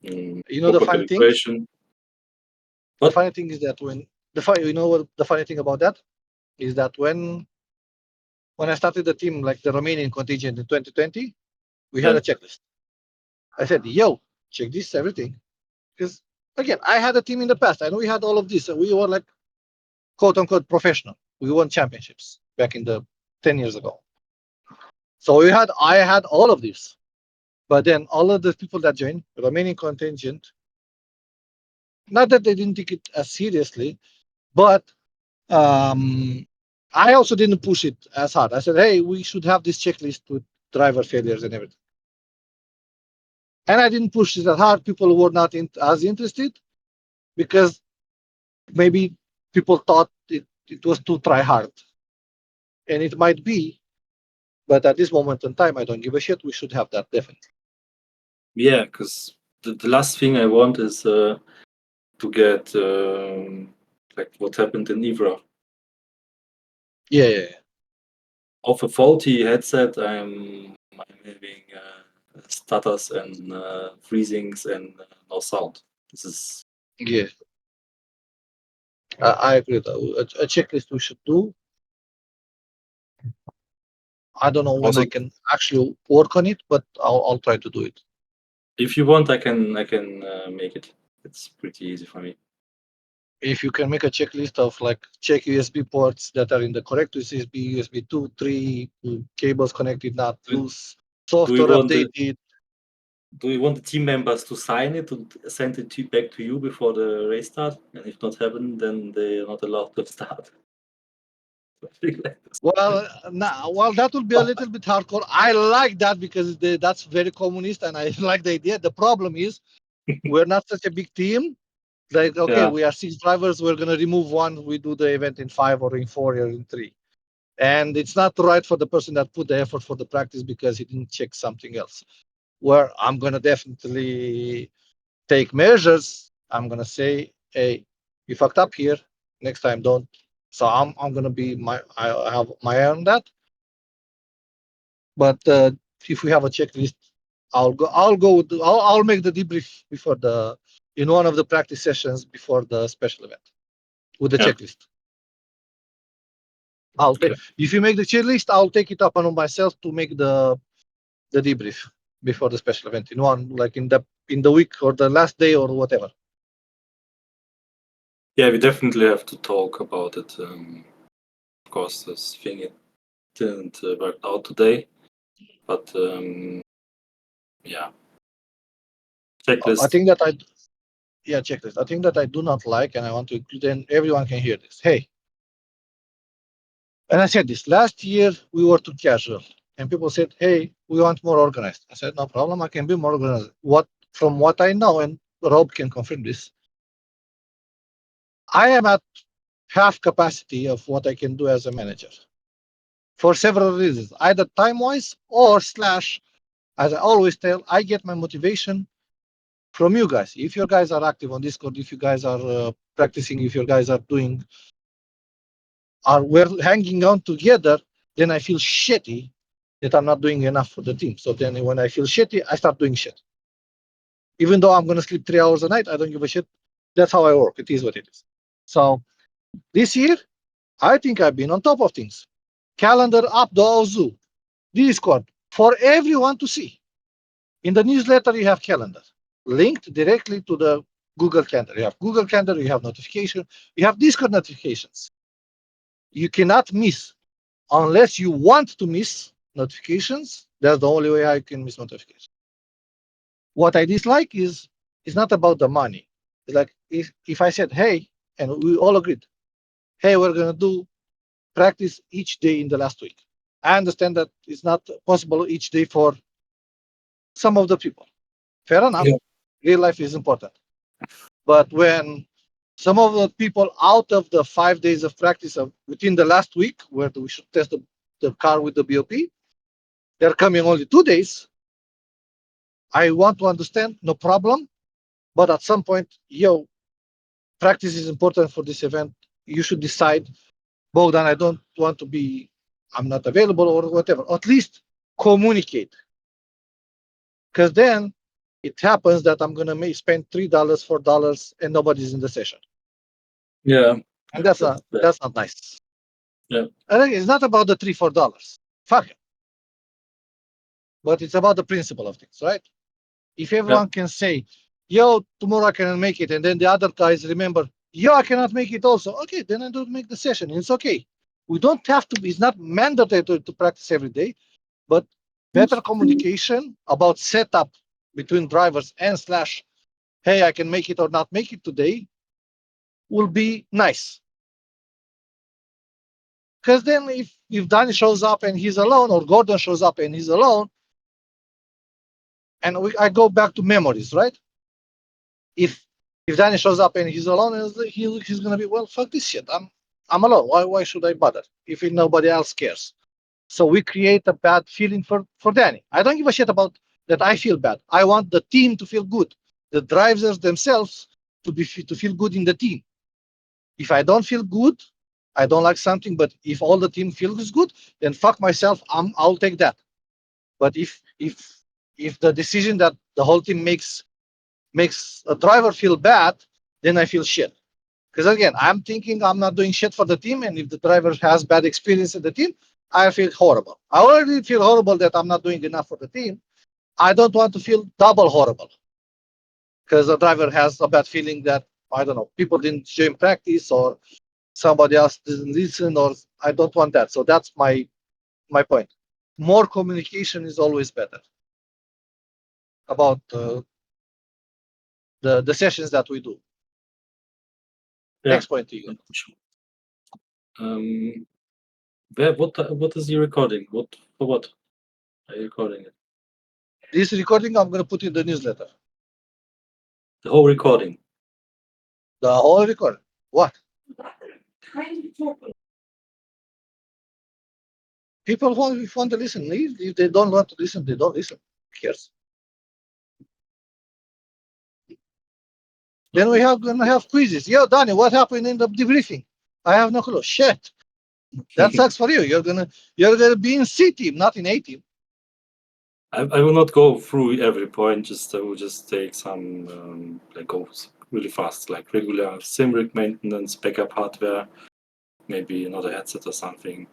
You know the proper funny thing? calibration. The funny thing is that you know what the funny thing about that is that when I started the team, like the Romanian contingent in 2020, we had Yeah. a checklist. I said, "Yo, check this everything," because again, I had a team in the past. I know we had all of this, and we were like quote unquote professional. We won championships back in the 10 years ago. So I had all of this, but then all of the people that joined the Romanian contingent, not that they didn't take it as seriously, but I also didn't push it as hard. I said, hey, we should have this checklist with driver failures and everything. And I didn't push it that hard. People were not as interested because maybe people thought it was too try hard. And it might be, but at this moment in time, I don't give a shit. We should have that definitely. Yeah, because the last thing I want is to get like what happened in Ivra. Yeah. Off a faulty headset, I'm having stutters and freezings and no sound. This is Yeah. I agree. A checklist we should do. I don't know when also, I can actually work on it, but I'll try to do it. if you want, I can make it. It's pretty easy for me. If you can make a checklist of like check USB ports that are in the correct USB, USB 2, 3, cables connected, not loose, software updated. Do we want the team members to sign it to send it back to you before the race start? And if not happen, then they're not allowed to start. Well, that will be a little bit hardcore. I like that because that's very communist, and I like the idea. The problem is we're not such a big team. Like, okay, Yeah. we are 6 drivers. We're gonna remove one. We do the event in 5 or in 4 or in 3, and it's not right for the person that put the effort for the practice because he didn't check something else. Where I'm gonna definitely take measures. I'm gonna say, hey, you fucked up here. Next time, don't. So I'm gonna be I have my eye on that. But if we have a checklist, I'll make the debrief before in one of the practice sessions before the special event with the checklist. If you make the checklist, I'll take it up on myself to make the debrief before the special event in one, like in the week or the last day or whatever. Yeah, we definitely have to talk about it. Of course, this thing it didn't work out today, but yeah. Checklist. I think that checklist. I think that I do not like, and I want to include, and everyone can hear this. Hey, and I said this last year, we were too casual, and people said, "Hey, we want more organized." I said, "No problem. I can be more organized." From what I know, and Rob can confirm this, I am at half capacity of what I can do as a manager for several reasons, either time-wise or slash, as I always tell, I get my motivation from you guys. If you guys are active on Discord, if you guys are practicing, if you guys are we're hanging on together, then I feel shitty that I'm not doing enough for the team. So then when I feel shitty, I start doing shit. Even though I'm going to sleep 3 hours a night, I don't give a shit. That's how I work. It is what it is. So this year, I think I've been on top of things. Calendar up the Ozu. Discord, for everyone to see. In the newsletter, you have calendar linked directly to the Google Calendar. You have Google Calendar, you have notification, you have Discord notifications. You cannot miss unless you want to miss notifications. That's the only way I can miss notifications. What I dislike is it's not about the money. It's like if I said, hey, and we all agreed, hey, we're gonna do practice each day in the last week. I understand that it's not possible each day for some of the people. Fair enough. Yeah. Real life is important. But when some of the people out of the 5 days of practice within the last week, where we should test the car with the BOP, they're coming only 2 days. I want to understand, no problem. But at some point, practice is important for this event. You should decide, Bogdan, I don't want to be, I'm not available or whatever. At least communicate. Because then it happens that I'm going to spend $3, $4, and nobody's in the session. Yeah. And that's not nice. Yeah. I think it's not about the $3, $4. Fuck it. But it's about the principle of things, right? If everyone can say, tomorrow I cannot make it, and then the other guys remember, I cannot make it also. Okay, then I don't make the session. It's okay. We don't have to, it's not mandatory to practice every day, but better communication about setup between drivers and / hey, I can make it or not make it today will be nice. Because then if Danny shows up and he's alone, or Gordon shows up and he's alone, and I go back to memories, right? If Danny shows up and he's alone, he's gonna be, well, fuck this shit. I'm alone. Why should I bother if nobody else cares? So we create a bad feeling for Danny. I don't give a shit about that. I feel bad. I want the team to feel good. The drivers themselves to feel good in the team. If I don't feel good, I don't like something. But if all the team feels good, then fuck myself. I'll take that. But if the decision that the whole team makes a driver feel bad, then I feel shit. Because again, I'm thinking I'm not doing shit for the team, and if the driver has bad experience in the team, I feel horrible. I already feel horrible that I'm not doing enough for the team. I don't want to feel double horrible because the driver has a bad feeling that, I don't know, people didn't join practice or somebody else didn't listen, or I don't want that. So that's my point. More communication is always better about the sessions that we do. Yeah. Next point, Igor. What is your recording? For what are you recording it? This recording I'm going to put in the newsletter. The whole recording. The whole recording. What? People want to listen. If they don't want to listen, they don't listen. Who cares? Then gonna have quizzes. Danny, what happened in the debriefing? I have no clue. Shit. That sucks for you. You're gonna be in C team, not in A team. I will not go through every point. I will just take some go really fast, like regular sim rig maintenance, backup hardware, maybe another headset or something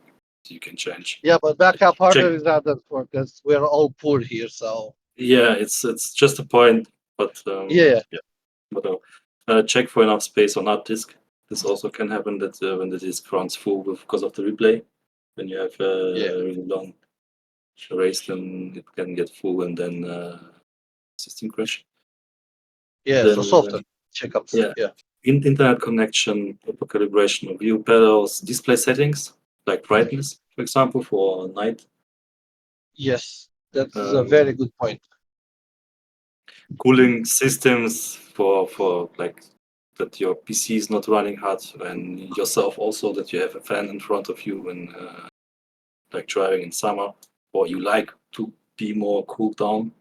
you can change. Yeah, but backup hardware is other for, because we're all poor here. So yeah, it's just a point, but yeah. But check for enough space on hard disk. This also can happen that when the disk runs full because of the replay. When you have a really long race, then it can get full and then system crash. Yeah, then, so software checkups. Yeah. Internet connection, proper calibration of view pedals, display settings like brightness, for example, for night. Yes, that's a very good point. Cooling systems for like that your PC is not running hot, and yourself also that you have a fan in front of you when like driving in summer, or you like to be more cooled down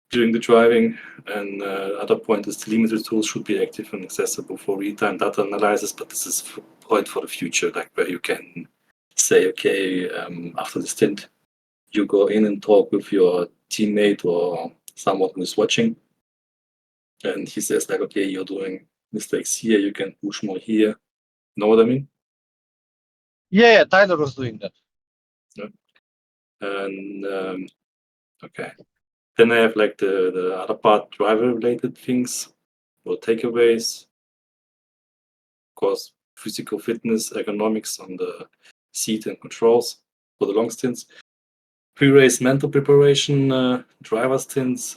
during the driving. And other point is telemetry tools should be active and accessible for real-time data analysis, but this is a point for the future, like where you can say, okay, after the stint, you go in and talk with your teammate or someone who's watching, and he says like, okay, you're doing mistakes here, you can push more here. Know what I mean? Yeah, Tyler was doing that. Yeah. And okay, then I have like the other part, driver related things or takeaways. Of course, physical fitness, ergonomics on the seat and controls for the long stints. Pre-race mental preparation, driver stints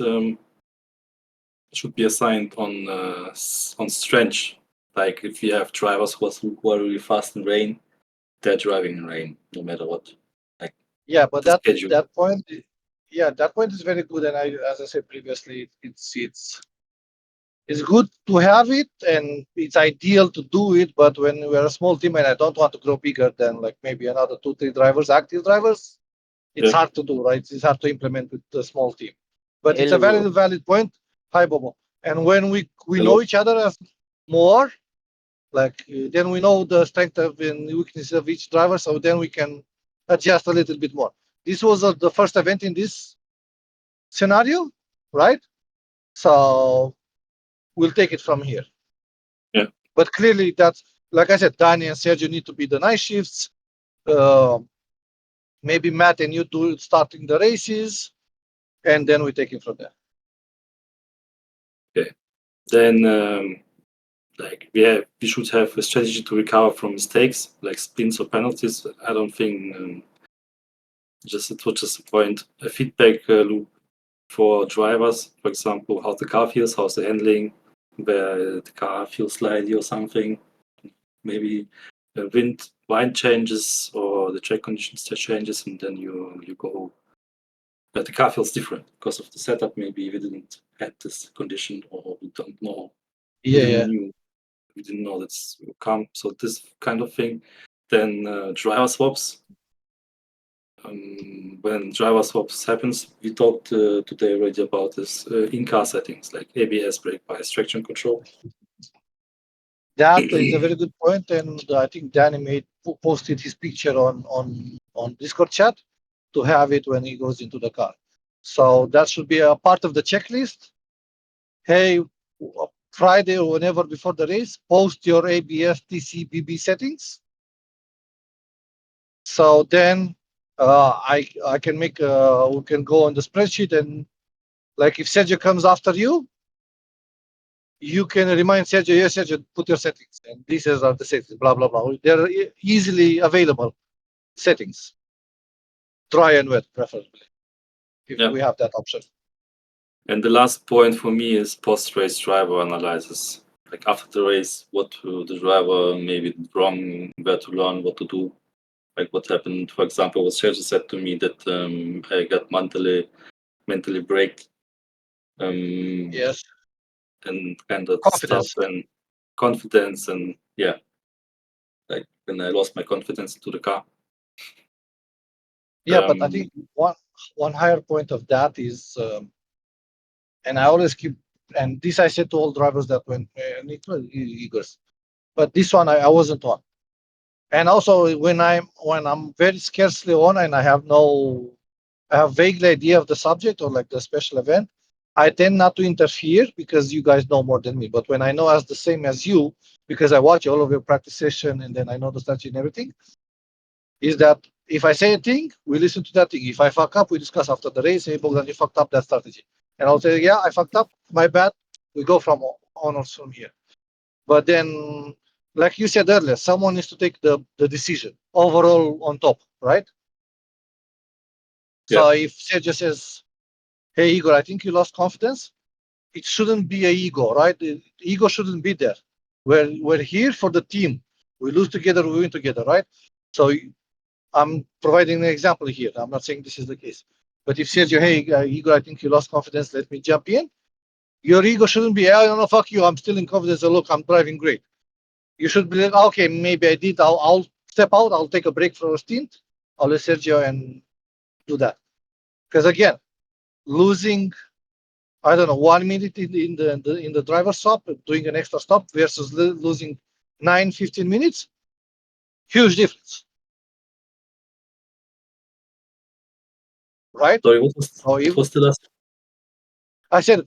should be assigned on strength. Like if you have drivers who are really fast in rain, they're driving in rain no matter what. Yeah, but The that schedule. that point, yeah, that point is very good. And as I said previously, it's good to have it, and it's ideal to do it. But when we're a small team, and I don't want to grow bigger than like maybe another 2-3 drivers, active drivers, it's Yeah. hard to do, right? It's hard to implement with a small team. But it's a very valid point. Hi, Bobo. And when we Hello. know each other as more, like then we know the strength and weakness of each driver, so then we can adjust a little bit more. This was the first event in this scenario, right? So we'll take it from here. Yeah. But clearly, that's like I said, Danny and Sergio need to be the night shifts. Maybe Matt and you do starting the races, and then we take it from there. Okay. Then like we should have a strategy to recover from mistakes like spins or penalties. I don't think it was just a point, a feedback loop for drivers, for example, how the car feels, how's the handling, where the car feels slidey or something. Maybe wind changes or the track conditions changes, and then you go. But the car feels different because of the setup. Maybe we didn't have this condition, or we don't know. Yeah. We didn't know that's will come. So this kind of thing. Then driver swaps. When driver swaps happens, we talked today already about this in-car settings like ABS, brake bias, traction control. That is a very good point, and I think Danny posted his picture on Discord chat to have it when he goes into the car. So that should be a part of the checklist. Hey, Friday or whenever before the race, post your ABS TCBB settings. So then I can we can go on the spreadsheet, and like if Sergio comes after you, you can remind Sergio, yes, Sergio, put your settings, and these are the settings, blah blah blah. They're easily available settings, dry and wet preferably, if we have that option. And the last point for me is post-race driver analysis. Like after the race, what the driver maybe did wrong, where to learn, what to do. Like what happened, for example, what Sergio said to me that I got mentally braked. Yes. And kind of confidence. stuff and confidence, and yeah, like when I lost my confidence into the car. Yeah, but I think one higher point of that is, and I always keep, and this I said to all drivers that when Igors, but this one I wasn't on. And also when I'm very scarcely on and I have vague idea of the subject or like the special event, I tend not to interfere because you guys know more than me. But when I know as the same as you, because I watch all of your practice session and then I know the strategy and everything, is that if I say a thing, we listen to that thing. If I fuck up, we discuss after the race. Hey, Bogdan, you fucked up that strategy. And I'll say, yeah, I fucked up. My bad. We go from onwards from here. But then, like you said earlier, someone needs to take the decision overall on top, right? Yeah. So if Sergio says, hey, Igor, I think you lost confidence, it shouldn't be an ego, right? The ego shouldn't be there. We're here for the team. We lose together, we win together, right? So I'm providing an example here. I'm not saying this is the case. But if Sergio, hey, Igor, I think you lost confidence, let me jump in. Your ego shouldn't be, I don't know, fuck you, I'm still in confidence. Look, I'm driving great. You should be like, okay, maybe I did. I'll step out. I'll take a break for a stint. I'll let Sergio and do that. Because again, losing, I don't know, 1 minute in the driver's stop, doing an extra stop versus losing 15 minutes, huge difference. Right? Sorry, what was the last? I said,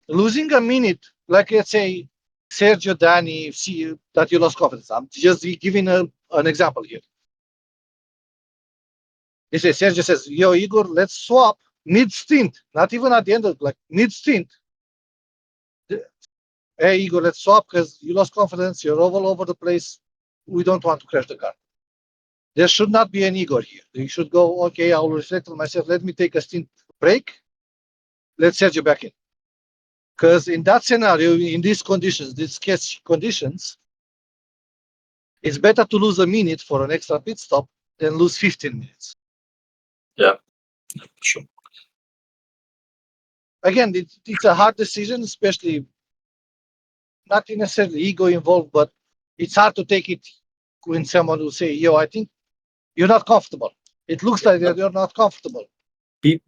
losing a minute, like let's say Sergio, Danny, see that you lost confidence. I'm just giving an example here. He says, Sergio says, yo, Igor, let's swap mid-stint, not even at the end of, like, mid-stint. Hey, Igor, let's swap because you lost confidence. You're all over the place. We don't want to crash the car. There should not be an Igor here. You should go, okay, I'll reflect on myself. Let me take a stint break. Let's Sergio back in. Because in that scenario, in these conditions, these sketch conditions, it's better to lose a minute for an extra pit stop than lose 15 minutes. Yeah, for sure. Again, it's a hard decision, especially not necessarily ego involved, but it's hard to take it when someone will say, yo, I think you're not comfortable. It looks like that you're not comfortable.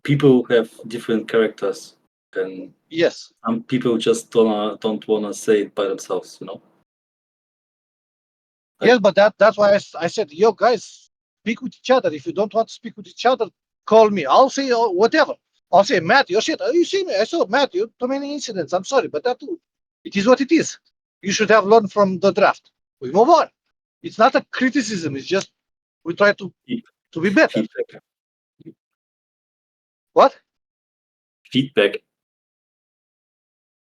People have different characters, and Yes. some people just don't wanna say it by themselves, you know. Yes, but that's why I said, yo, guys, speak with each other. If you don't want to speak with each other, call me. I'll say whatever. I'll say, Matt, your shit. You see me? I saw Matt. You too many incidents. I'm sorry, but it is what it is. You should have learned from the draft. We move on. It's not a criticism. It's just we try to be better. Feedback. What? Feedback.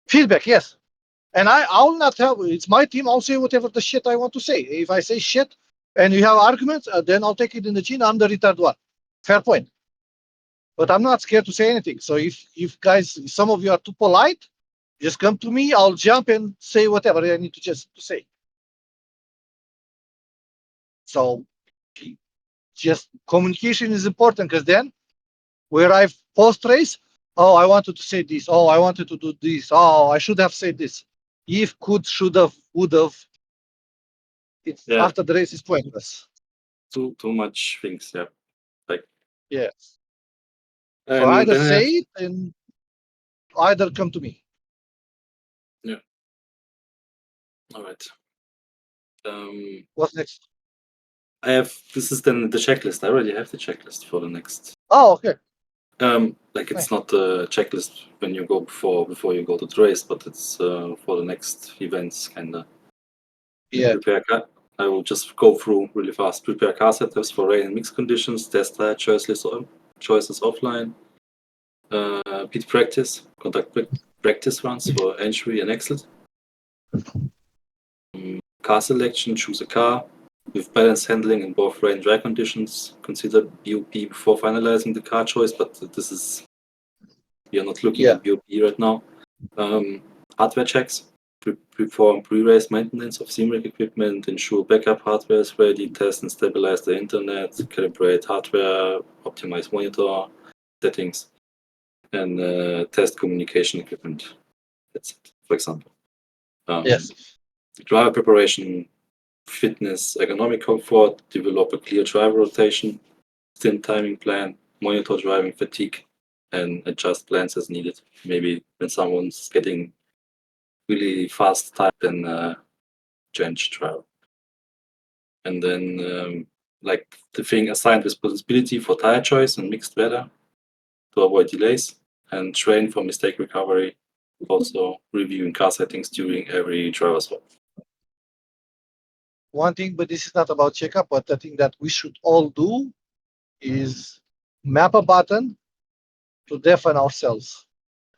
Feedback, yes. And I'll not have, it's my team. I'll say whatever the shit I want to say. If I say shit and you have arguments, then I'll take it in the chin. I'm the retard one. Fair point. But I'm not scared to say anything. So if guys, some of you are too polite, just come to me. I'll jump and say whatever I need to say. So just communication is important, because then we arrive post race. Oh, I wanted to say this. Oh, I wanted to do this. Oh, I should have said this. If, could, should have, would have. It's after the race is pointless. Too much things, yeah. Like, yes. And So either say it and either come to me. Yeah. All right. What's next? This is then the checklist. I already have the checklist for the next. Oh, okay. Like it's not a checklist when you go before you go to the race, but it's for the next events, kinda. Yeah. Prepare I will just go through really fast. Prepare car setups for rain and mixed conditions. Test tire choices offline. Pit practice. Conduct practice runs for entry and exit. Car selection. Choose a car with balanced handling in both rain and dry conditions. Consider BOP before finalizing the car choice, but we are not looking at BOP right now. Hardware checks. Perform pre-race maintenance of SIMRIG equipment, ensure backup hardware is ready, test and stabilize the internet, calibrate hardware, optimize monitor settings, and test communication equipment. That's it, for example. Yes. Driver preparation, fitness, ergonomic comfort, develop a clear driver rotation, stint timing plan, monitor driving fatigue, and adjust plans as needed. Maybe when someone's getting really fast time, then change driver. And then like the thing assigned responsibility for tire choice and mixed weather to avoid delays, and train for mistake recovery. Also reviewing car settings during every driver swap. One thing, but this is not about checkup, but the thing that we should all do is map a button to deafen ourselves,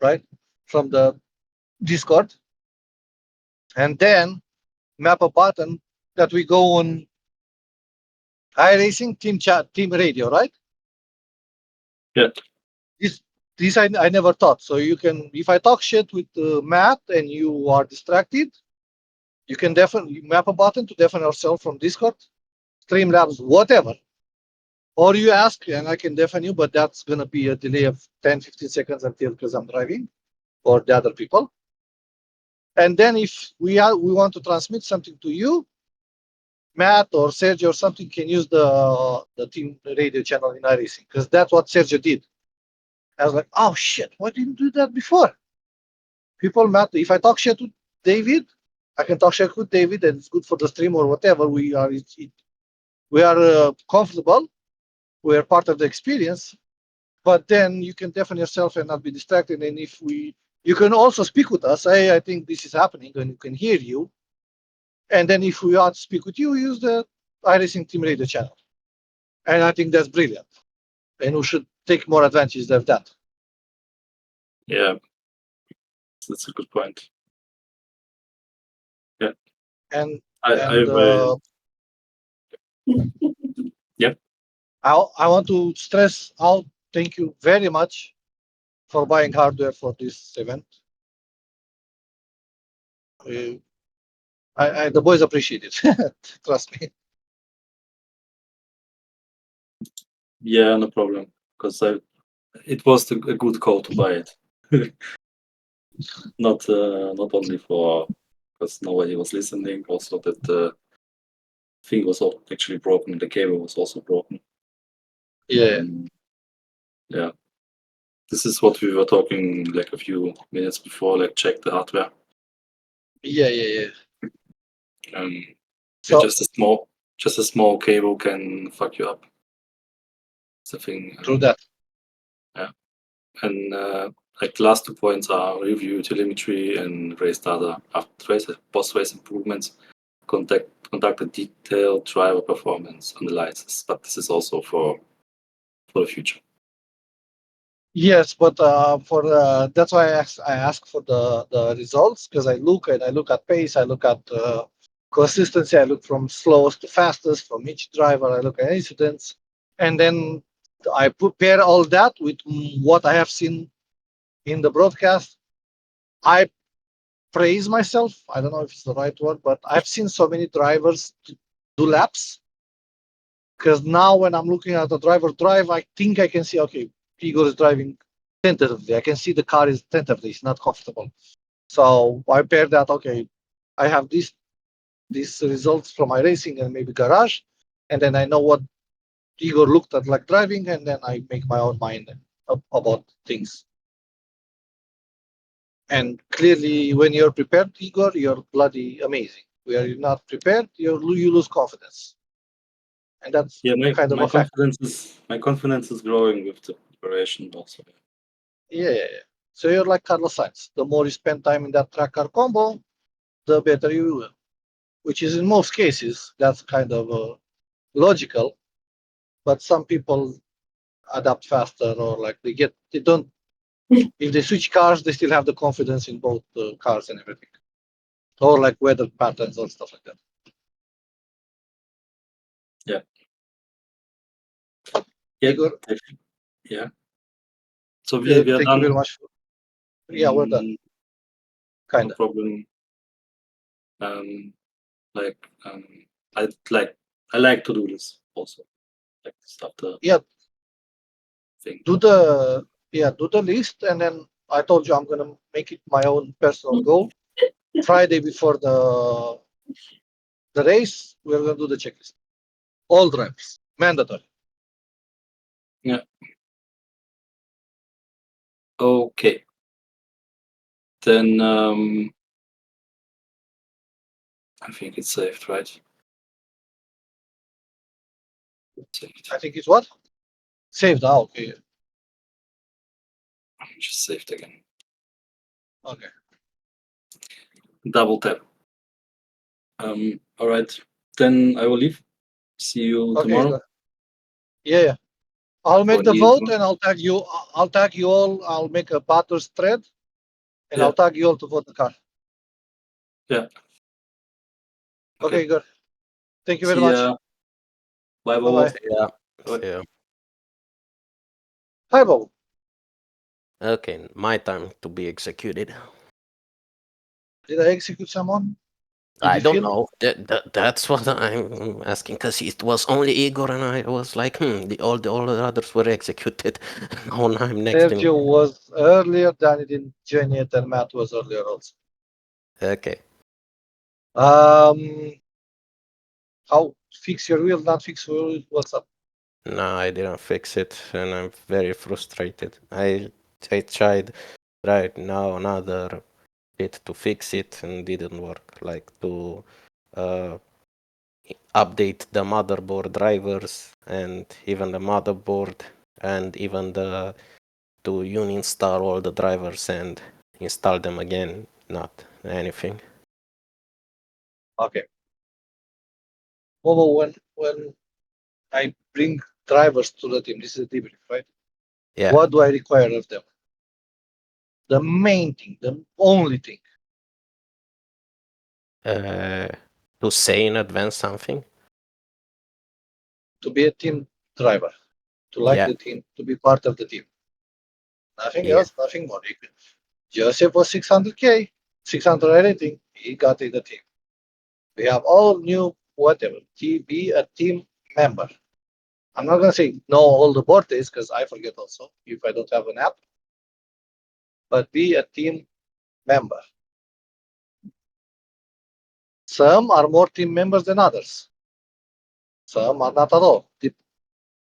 right? From the Discord. And then map a button that we go on iRacing team chat, team radio, right? Yeah. This I never thought. So you can, if I talk shit with Matt and you are distracted, you can definitely map a button to deafen ourselves from Discord, Streamlabs, whatever. Or you ask and I can deafen you, but that's going to be a delay of 10, 15 seconds until, because I'm driving, or the other people. And then if we want to transmit something to you, Matt or Sergio or something can use the team radio channel in iRacing, because that's what Sergio did. I was like, oh shit, why didn't you do that before? People matter. If I talk shit with David, I can talk shit with David, and it's good for the stream or whatever. We are comfortable. We are part of the experience. But then you can deafen yourself and not be distracted. And you can also speak with us. Hey, I think this is happening, and we can hear you. And then if we want to speak with you, use the iRacing Team Radio channel. And I think that's brilliant. and we should take more advantage of that. Yeah, that's a good point. Yeah, And I yep. I want to stress out. Thank you very much for buying hardware for this event. The boys appreciate it. Trust me. Yeah, no problem. Because it was a good call to buy it. Not only for because nobody was listening, also that the thing was actually broken, the cable was also broken. Yeah. Yeah. This is what we were talking like a few minutes before, like check the hardware. Yeah. So just a small cable can fuck you up. It's the thing. True that. Yeah. And like the last 2 points are review telemetry and race data after race, post-race improvements, conduct a detailed driver performance analysis. But this is also for the future. Yes, but that's why I ask for the results, because I look at pace, I look at consistency, I look from slowest to fastest from each driver, I look at incidents, and then I pair all that with what I have seen in the broadcast. I praise myself. I don't know if it's the right word, but I've seen so many drivers do laps. Because now when I'm looking at the driver drive, I think I can see, okay, Igor is driving tentatively. I can see the car is tentatively, it's not comfortable. So I pair that, okay, I have these results from my racing and maybe garage, and then I know what Igor looked at like driving, and then I make my own mind about things. And clearly, when you're prepared, Igor, you're bloody amazing. Where you're not prepared, you lose confidence, and that's kind of a fact. My confidence is growing with the preparation also. Yeah. So you're like Carlos Sainz. The more you spend time in that track car combo, the better you will. Which is in most cases, that's kind of logical. But some people adapt faster, or like they don't. If they switch cars, they still have the confidence in both the cars and everything, or like weather patterns or stuff like that. Yeah. Igor? Yeah. So we are thank done. you very much. Yeah, we're done. Kind of. No problem. I like to do this also. Like stuff. Yeah. Thing. Do the list, and then I told you I'm gonna make it my own personal goal. Friday before the race, we're gonna do the checklist. All drivers, mandatory. Yeah. Okay. Then I think it's saved, right? Saved. I think it's what? Saved. Okay. Just saved again. Okay. Double tap. All right. Then I will leave. See you tomorrow. Good. Yeah. I'll make the vote, tomorrow. and I'll tag you. I'll tag you all. I'll make a Batters thread, and I'll tag you all to vote the car. Yeah. Okay, good. Thank you very much. Bye, Bye. Yeah. Yeah. Hi, Bob. Okay, my time to be executed. Did I execute someone? I don't know. That's what I'm asking, because it was only Igor and I was like, all the others were executed. Now I'm next. Sergio was earlier, Danny didn't join yet, and Matt was earlier also. Okay. How fix your wheel, not fix your wheel? What's up? No, I didn't fix it, and I'm very frustrated. I tried right now another bit to fix it, and didn't work. Like to update the motherboard drivers, and even the motherboard, and even to uninstall all the drivers and install them again. Not anything. Okay. Well, when I bring drivers to the team. This is a debrief, right? Yeah. What do I require of them? The main thing, the only thing. To say in advance something. To be a team driver, to like Yeah. the team, to be part of the team. Nothing Yeah. else, nothing more. Joseph was 600K, 600 rating. He got in the team. We have all new whatever. Be a team member. I'm not gonna say know all the birthdays because I forget also if I don't have an app. But be a team member. Some are more team members than others. Some are not at all.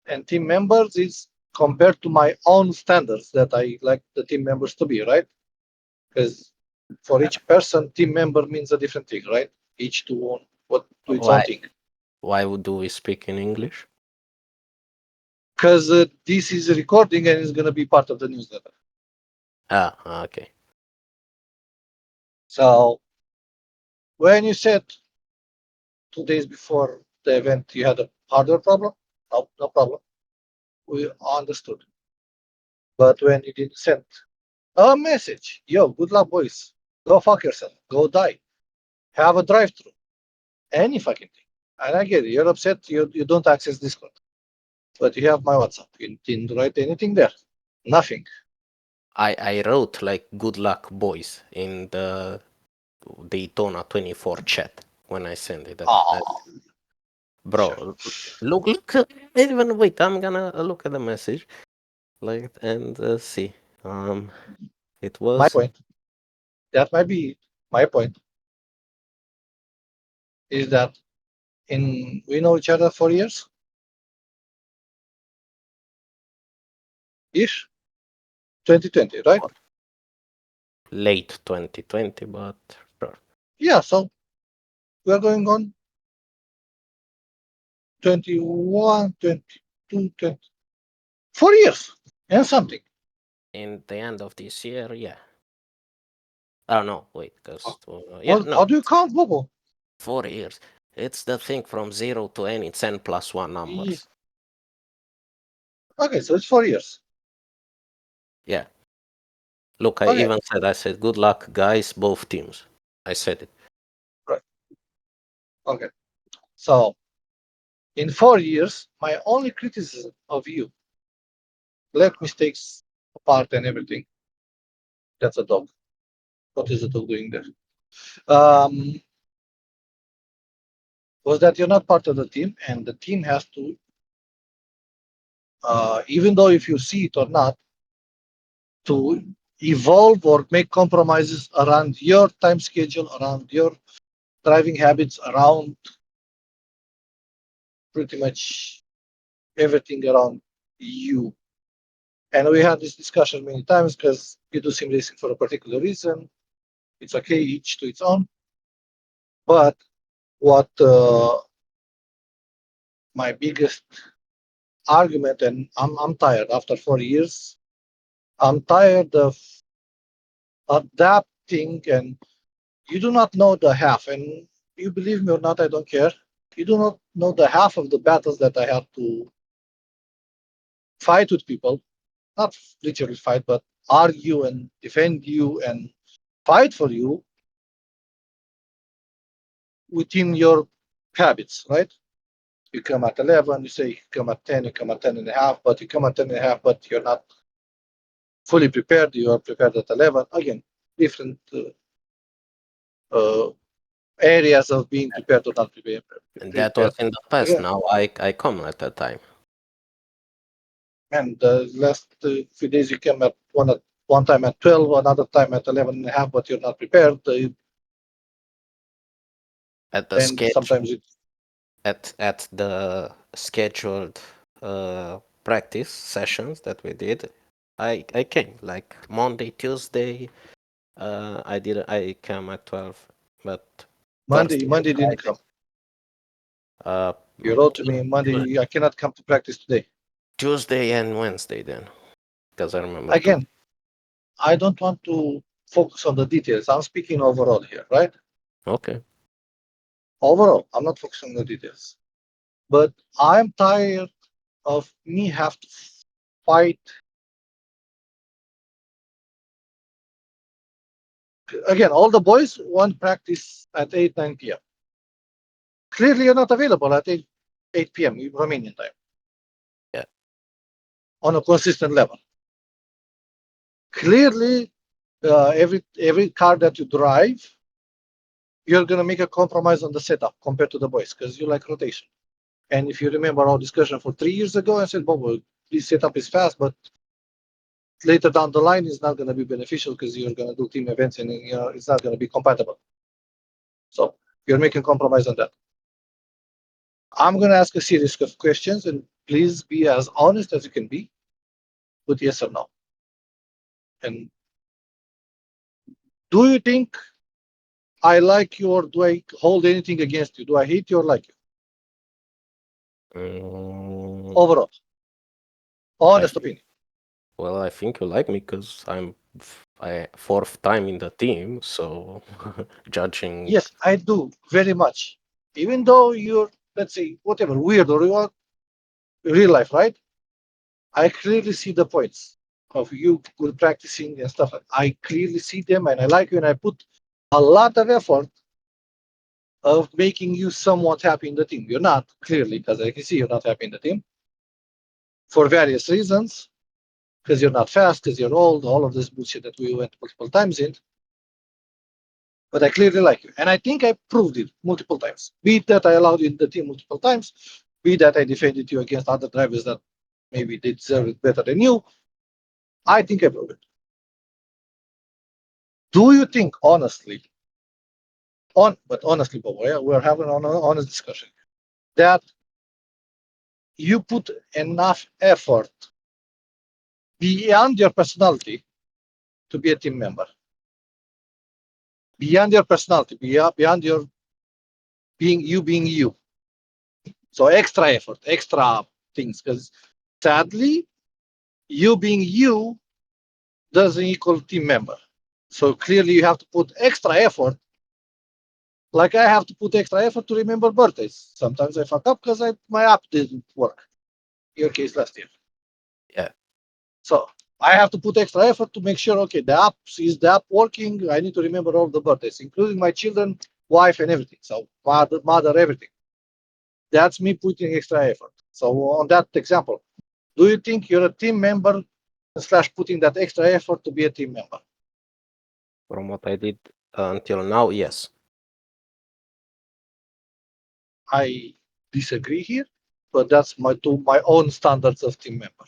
And team members is compared to my own standards that I like the team members to be, right? Because for each person, team member means a different thing, right? Each to its own thing. Why do we speak in English? Because this is a recording and it's going to be part of the newsletter. Okay. So when you said 2 days before the event you had a hardware problem, no problem. We understood. But when you didn't send a message, yo, good luck, boys. Go fuck yourself. Go die. Have a drive-through. Any fucking thing. And I get it. You're upset. You don't access Discord. But you have my WhatsApp. You didn't write anything there. Nothing. I wrote like good luck boys in the Daytona 24 chat when I sent it. Bro, look, even wait, I'm gonna look at the message, like, and see. It was my point. That might be it. My point is that we know each other 4 years ish. 2020, right? late 2020, but sure. Yeah, so we are going on 21, 22, 20, 4 years and something. In the end of this year, yeah. Oh no, wait, because How do you count, Bobo? 4 years. It's the thing from 0 to n. It's n plus 1 numbers. Okay, so it's 4 years. Yeah. Look, I even said, I said, good luck, guys, both teams. I said it. Right. Okay. So in 4 years, my only criticism of you, let mistakes apart and everything. That's a dog. What is the dog doing there? Was that you're not part of the team, and the team has to, even though if you see it or not, to evolve or make compromises around your time schedule, around your driving habits, around pretty much everything around you. And we had this discussion many times because you do sim racing for a particular reason. It's okay, each to its own. But what my biggest argument, and I'm tired after 4 years, I'm tired of adapting, and you do not know the half. And you believe me or not, I don't care. You do not know the half of the battles that I have to fight with people, not literally fight, but argue and defend you and fight for you within your habits, right? You come at 11, you say you come at 10, you come at 10 and a half, but you come at 10 and a half, but you're not fully prepared. You are prepared at 11. Again, different areas of being prepared or not prepared. And that was in the past. Again, now I come at that time. And the last few days you came at one time at 12, another time at 11 and a half, but you're not prepared. At the schedule, sometimes at the scheduled practice sessions that we did, I came like Monday, Tuesday. I came at 12, but Monday didn't come. You wrote to me Monday. I cannot come to practice today. Tuesday and Wednesday then, because I remember. Again, I don't want to focus on the details. I'm speaking overall here, right? Okay. Overall, I'm not focusing on the details. But I'm tired of me have to fight. Again, all the boys want practice at 8, 9 p.m. Clearly, you're not available at 8 p.m. Romanian time. Yeah. On a consistent level. Clearly, every car that you drive, you're going to make a compromise on the setup compared to the boys because you like rotation. And if you remember our discussion for 3 years ago, I said, Bobo, this setup is fast, but later down the line, it's not going to be beneficial because you're going to do team events and it's not going to be compatible. So you're making compromise on that. I'm going to ask a series of questions, and please be as honest as you can be with yes or no. And do you think I like you, or do I hold anything against you? Do I hate you or like you? Overall, honest opinion. Well, I think you like me because I'm fourth time in the team, so judging. Yes, I do very much. Even though you're, let's say, whatever, weird or you are real life, right? I clearly see the points of you good practicing and stuff. I clearly see them, and I like you, and I put a lot of effort of making you somewhat happy in the team. You're not, clearly, because I can see you're not happy in the team for various reasons, because you're not fast, because you're old, all of this bullshit that we went multiple times in. But I clearly like you. And I think I proved it multiple times. Be it that I allowed you in the team multiple times, be it that I defended you against other drivers that maybe they deserve it better than you. I think I proved it. Do you think, honestly, honestly, Bobo, we're having an honest discussion, that you put enough effort beyond your personality to be a team member? Beyond your personality, beyond your being you. So extra effort, extra things, because sadly, you being you doesn't equal team member. So clearly you have to put extra effort. Like I have to put extra effort to remember birthdays. Sometimes I fuck up because my app didn't work. Your case last year. Yeah. So I have to put extra effort to make sure, okay, the app working? I need to remember all the birthdays, including my children, wife, and everything. So mother, everything. That's me putting extra effort. So on that example, do you think you're a team member / putting that extra effort to be a team member? From what I did until now, yes. I disagree here, but that's my own standards of team member.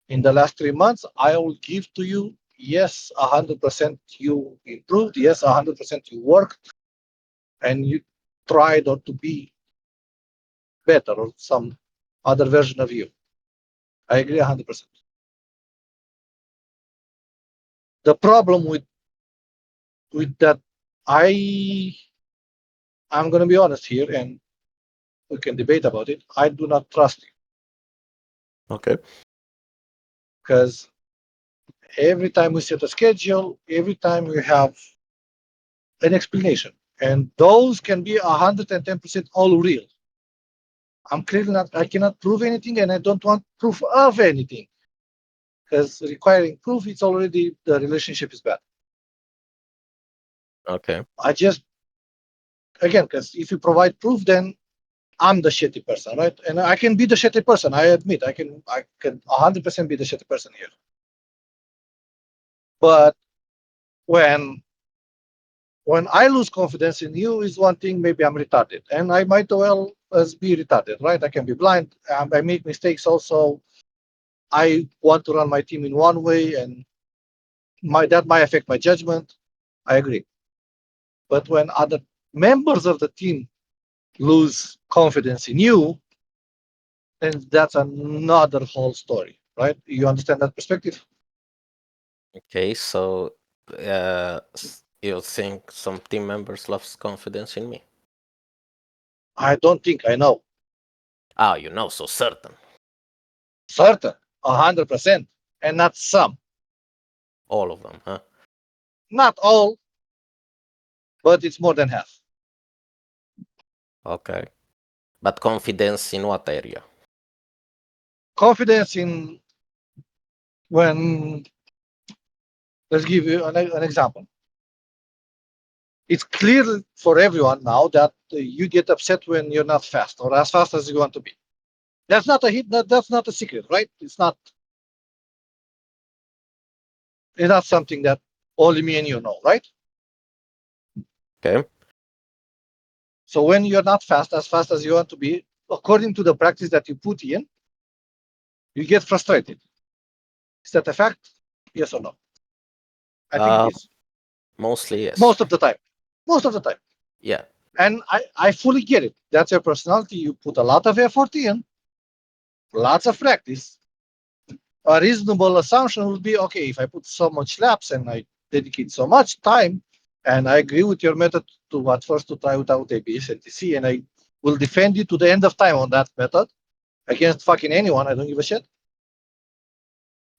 In the last 3 months, I will give to you, yes, 100% you improved, yes, 100% you worked, and you tried or to be better or some other version of you. I agree 100%. The problem with that, I'm going to be honest here, and we can debate about it. I do not trust you. Okay. Because every time we set a schedule, every time we have an explanation, and those can be 110% all real. I'm clearly not, I cannot prove anything, and I don't want proof of anything. Because requiring proof, it's already, the relationship is bad. Okay. I just, again, because if you provide proof, then I'm the shitty person, right? And I can be the shitty person. I admit, I can 100% be the shitty person here. But when I lose confidence in you is one thing, maybe I'm retarded, and I might well as be retarded, right? I can be blind. I make mistakes also. I want to run my team in one way, and that might affect my judgment. I agree. But when other members of the team lose confidence in you, then that's another whole story, right? You understand that perspective? Okay, so you think some team members lost confidence in me? I don't think, I know. Ah, you know, so certain. Certain, 100%, and not some. All of them, huh? Not all, but it's more than half. Okay. But confidence in what area? confidence in when, let's give you an example. It's clear for everyone now that you get upset when you're not fast or as fast as you want to be. That's not a hit. That's not a secret, right? It's not something that only me and you know, right? Okay. So when you're not as fast as you want to be, according to the practice that you put in, you get frustrated. Is that a fact? Yes or no? I think it is. Mostly yes. Most of the time. Most of the time. Yeah. And I fully get it. That's your personality. You put a lot of effort in, lots of practice. A reasonable assumption would be, okay, if I put so much laps and I dedicate so much time, and I agree with your method to at first to try without ABS and TC, and I will defend you to the end of time on that method against fucking anyone. I don't give a shit.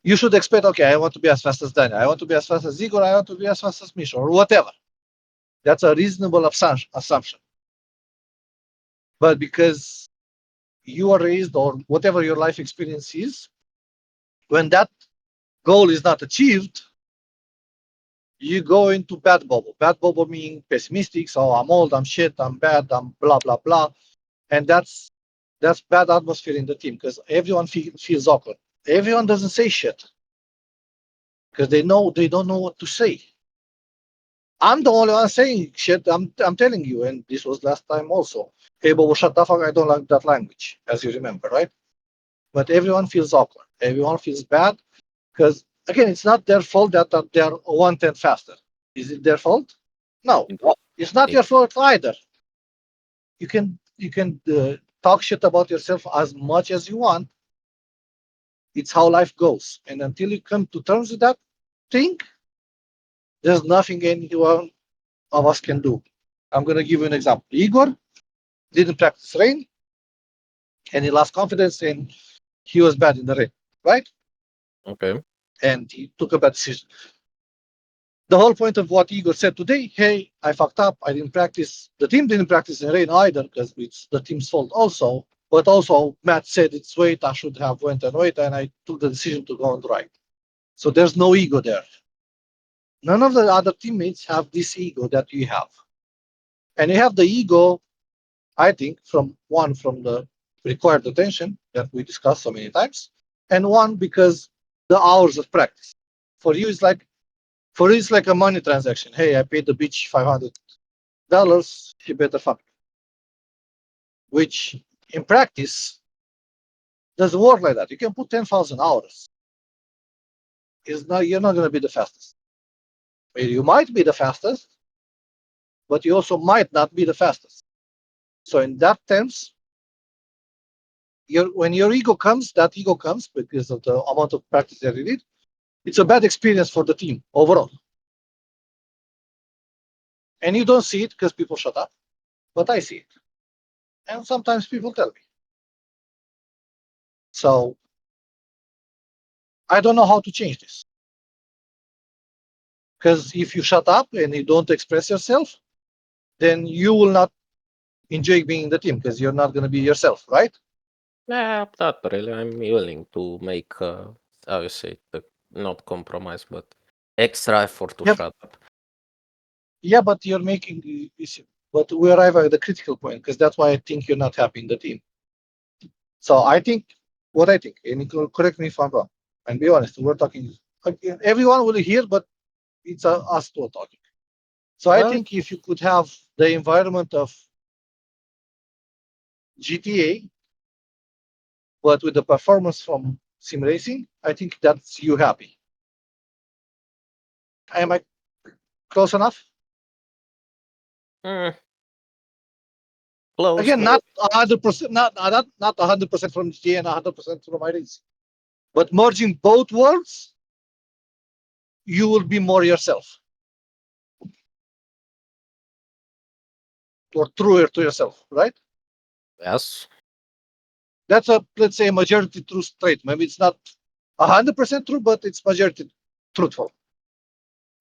You should expect, okay, I want to be as fast as Daniel. I want to be as fast as Igor. I want to be as fast as Misha or whatever. That's a reasonable assumption. But because you are raised or whatever your life experience is, when that goal is not achieved, you go into bad bubble. Bad bubble meaning pessimistic. So I'm old, I'm shit, I'm bad, I'm blah, blah, blah. And that's bad atmosphere in the team because everyone feels awkward. Everyone doesn't say shit because they don't know what to say. I'm the only one saying shit. I'm telling you, and this was last time also. Hey, Bobo, shut the fuck. I don't like that language, as you remember, right? But everyone feels awkward. Everyone feels bad because, again, it's not their fault that they're 1/10 faster. Is it their fault? No, it's not your fault either. You can talk shit about yourself as much as you want. It's how life goes, and until you come to terms with that thing, there's nothing anyone of us can do. I'm gonna give you an example. Igor didn't practice rain, and he lost confidence, and he was bad in the rain, right? Okay. And he took a bad decision. The whole point of what Igor said today, hey, I fucked up, I didn't practice. The team didn't practice in rain either because it's the team's fault also. But also, Matt said it's wait, I should have went and wait, and I took the decision to go and ride. So there's no ego there. None of the other teammates have this ego that you have. And you have the ego, I think, from the required attention that we discussed so many times, and one because the hours of practice. For you, it's like a money transaction. Hey, I paid the bitch $500. She better fuck me. Which in practice doesn't work like that. You can put 10,000 hours. You're not going to be the fastest. You might be the fastest, but you also might not be the fastest. So in that terms, when your ego comes, that ego comes because of the amount of practice that you did. It's a bad experience for the team overall. And you don't see it because people shut up, but I see it. And sometimes people tell me. So I don't know how to change this. Because if you shut up and you don't express yourself, then you will not enjoy being in the team because you're not going to be yourself, right? Nah, not really. I'm willing to make, how you say, not compromise, but extra effort to Yep. shut up. Yeah, but you're making, but we arrive at the critical point because that's why I think you're not happy in the team. So I think what I think, and you correct me if I'm wrong, and be honest, we're talking, everyone will hear, but it's us two talking. So I think if you could have the environment of GTA, but with the performance from sim racing, I think that's you happy. Am I close enough? Close. Again, not 100%, not 100% from GTA and 100% from iRacing, but merging both worlds, you will be more yourself or truer to yourself, right? Yes. That's let's say, a majority truth trait. Maybe it's not 100% true, but it's majority truthful,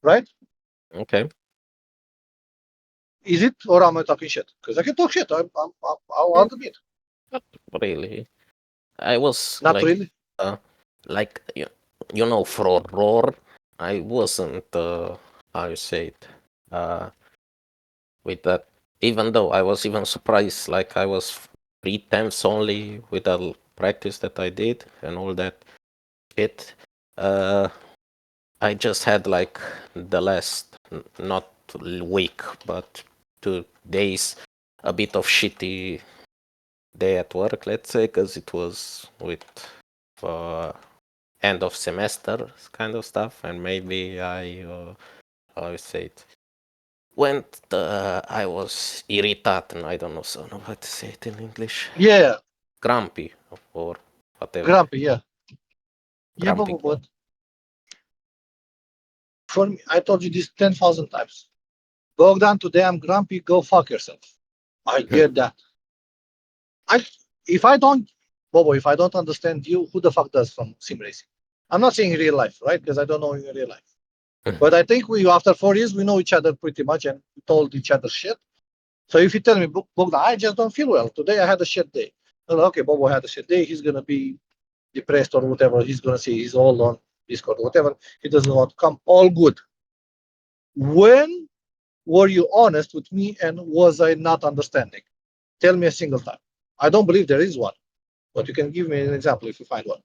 right? Okay. Is it, or am I talking shit? Because I can talk shit. I'll admit. Not really. I was Not like, really. like you know, for roar, I wasn't. How you say it? With that, even though I was even surprised, like I was 3 times only with the practice that I did and all that shit. I just had like the last not week but 2 days a bit of shitty day at work, let's say, because it was with end of semester kind of stuff, and maybe I how you say it went I was irritated. I don't know so know how to say it in English. Yeah, Grumpy or whatever. grumpy. Yeah, yeah, Grumpy. but for me, I told you this 10,000 times. Bogdan, today I'm grumpy. Go fuck yourself. I get that. If I don't, Bobo, if I don't understand you, who the fuck does from sim racing? I'm not saying real life, right? Because I don't know you in real life. But I think we, after 4 years, we know each other pretty much and we told each other shit. So if you tell me, Bogdan, I just don't feel well. Today I had a shit day. Okay, Bobo had a shit day. He's going to be depressed or whatever. He's going to say he's all on Discord or whatever. He doesn't want to come. All good. When were you honest with me and was I not understanding? Tell me a single time. I don't believe there is one, but you can give me an example if you find one.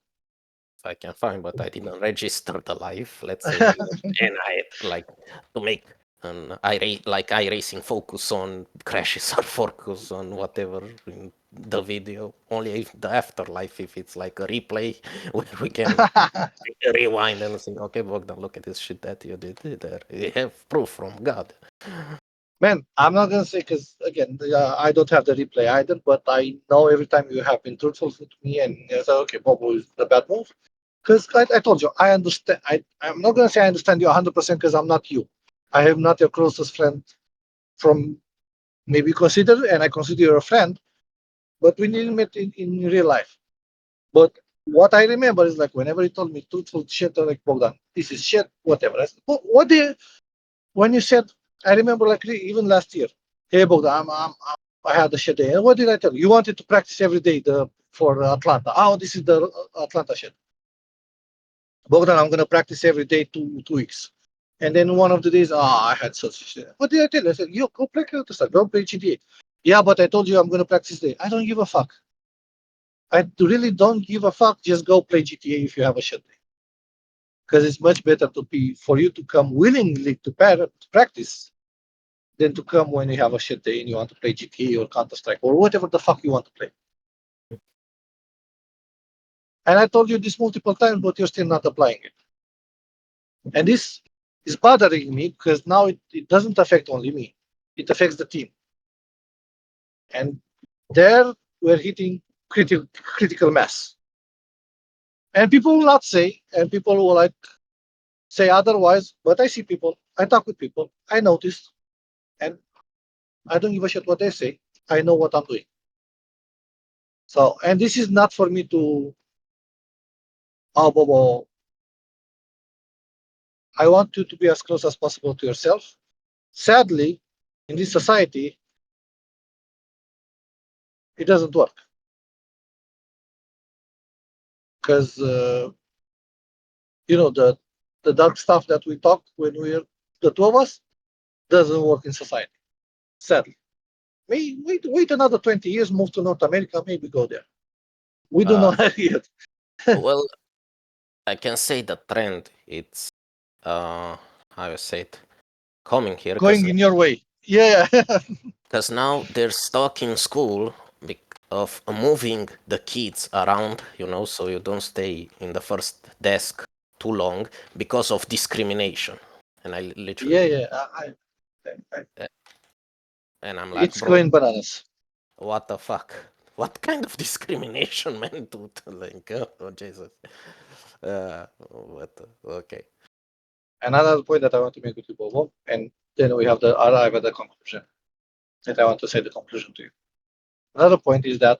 I can find, but I didn't register the live, let's say, and I like to make an iRacing focus on crashes or focus on whatever in the video. Only if the afterlife, if it's like a replay where we can rewind and think, okay, Bogdan, look at this shit that you did there. You have proof from God. Man, I'm not gonna say because again, I don't have the replay either, but I know every time you have been truthful with me and you say, okay, Bobo is the bad move. Because I told you, I understand. I'm not gonna say I understand you 100% because I'm not you. I am not your closest friend from maybe consider, and I consider you a friend, but we didn't meet in real life. But what I remember is like whenever he told me truthful shit, I'm like, Bogdan, this is shit, whatever. I said, what did when you said, I remember like even last year, hey Bogdan, I had a shit day. And what did I tell you? You wanted to practice every day for Atlanta. Oh, this is the Atlanta shit. Bogdan, I'm gonna practice every day 2 weeks. And then one of the days, I had such a shit. What did I tell you? I said, yo, go play Counter-Strike, go play GTA. Yeah, but I told you I'm gonna practice today. I don't give a fuck. I really don't give a fuck. Just go play GTA if you have a shit day. Because it's much better for you to come willingly to practice than to come when you have a shit day and you want to play GTA or Counter-Strike or whatever the fuck you want to play. And I told you this multiple times, but you're still not applying it. And this is bothering me because now it doesn't affect only me. It affects the team. And there we're hitting critical mass. And people will not say, and people will like say otherwise, but I see people, I talk with people, I notice, and I don't give a shit what they say. I know what I'm doing. So, and this is not for me to, oh, Bobo, I want you to be as close as possible to yourself. Sadly, in this society, it doesn't work. Because, you know, the dark stuff that we talk when we're the two of us doesn't work in society. Sadly. Wait another 20 years, move to North America, maybe go there. We don't know yet. Well, I can say the trend, it's, how you say it, coming here. Going in your way. Yeah. Because now they're stuck in school of moving the kids around, so you don't stay in the first desk too long because of discrimination. And I literally, and I'm like, It's bro, going bananas. what the fuck? What kind of discrimination, man? To like, oh Jesus. Okay. Another point that I want to make with you, Bobo, and then we have to arrive at the conclusion. That I want to say the conclusion to you. Another point is that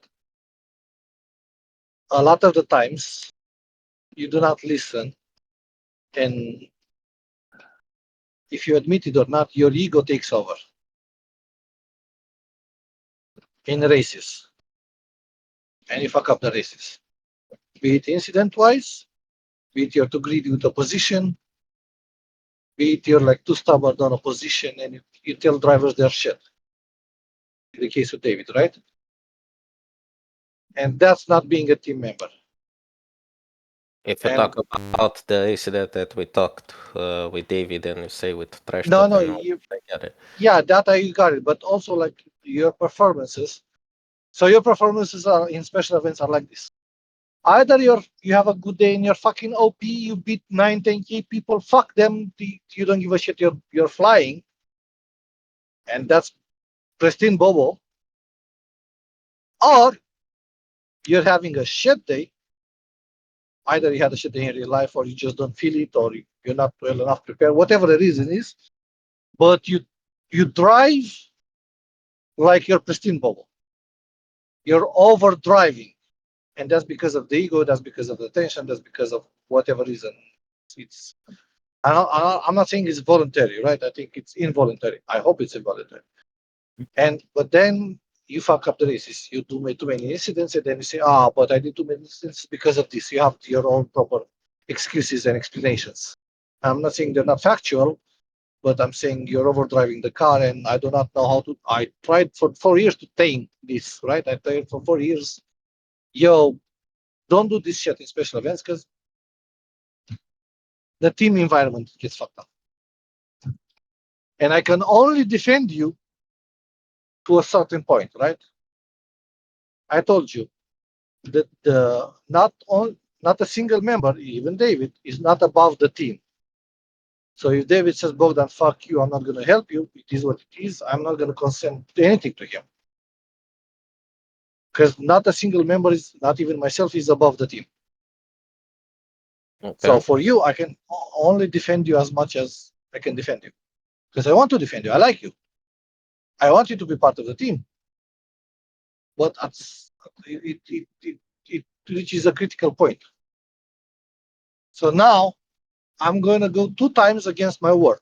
a lot of the times you do not listen, and if you admit it or not, your ego takes over in races, and you fuck up the races. be it incident-wise, be it you're too greedy with the position, be it you're like too stubborn on a position and you tell drivers their shit. In the case of David, right? And that's not being a team member. If you And talk about the incident that we talked with David and you say with trash no, talk no, and all, I get it. yeah, that I got it, but also like your performances. So your performances are in special events are like this. Either you have a good day in your fucking OP, you beat 9-10K people, fuck them, you don't give a shit, you're flying, and that's pristine Bobo. Or you're having a shit day. Either you had a shit day in real life, or you just don't feel it, or you're not well enough prepared, whatever the reason is. But you drive like you're pristine Bobo. You're over driving, and that's because of the ego. That's because of the tension. That's because of whatever reason. It's I'm not saying it's voluntary, right? I think it's involuntary. I hope it's involuntary. But then you fuck up the races. You do too many incidents, and then you say, but I did too many incidents because of this. You have your own proper excuses and explanations. I'm not saying they're not factual, but I'm saying you're overdriving the car, and I do not know how to. I tried for 4 years to tame this, right? I tried for 4 years. Yo, don't do this shit in special events because the team environment gets fucked up. And I can only defend you to a certain point, right? I told you that not a single member, even David, is not above the team. So if David says, Bogdan, fuck you, I'm not going to help you, it is what it is, I'm not going to consent to anything to him. Because not a single member, is not even myself, is above the team. Okay. So for you, I can only defend you as much as I can defend you. Because I want to defend you. I like you. I want you to be part of the team. But it reaches a critical point. So now I'm going to go 2 times against my word.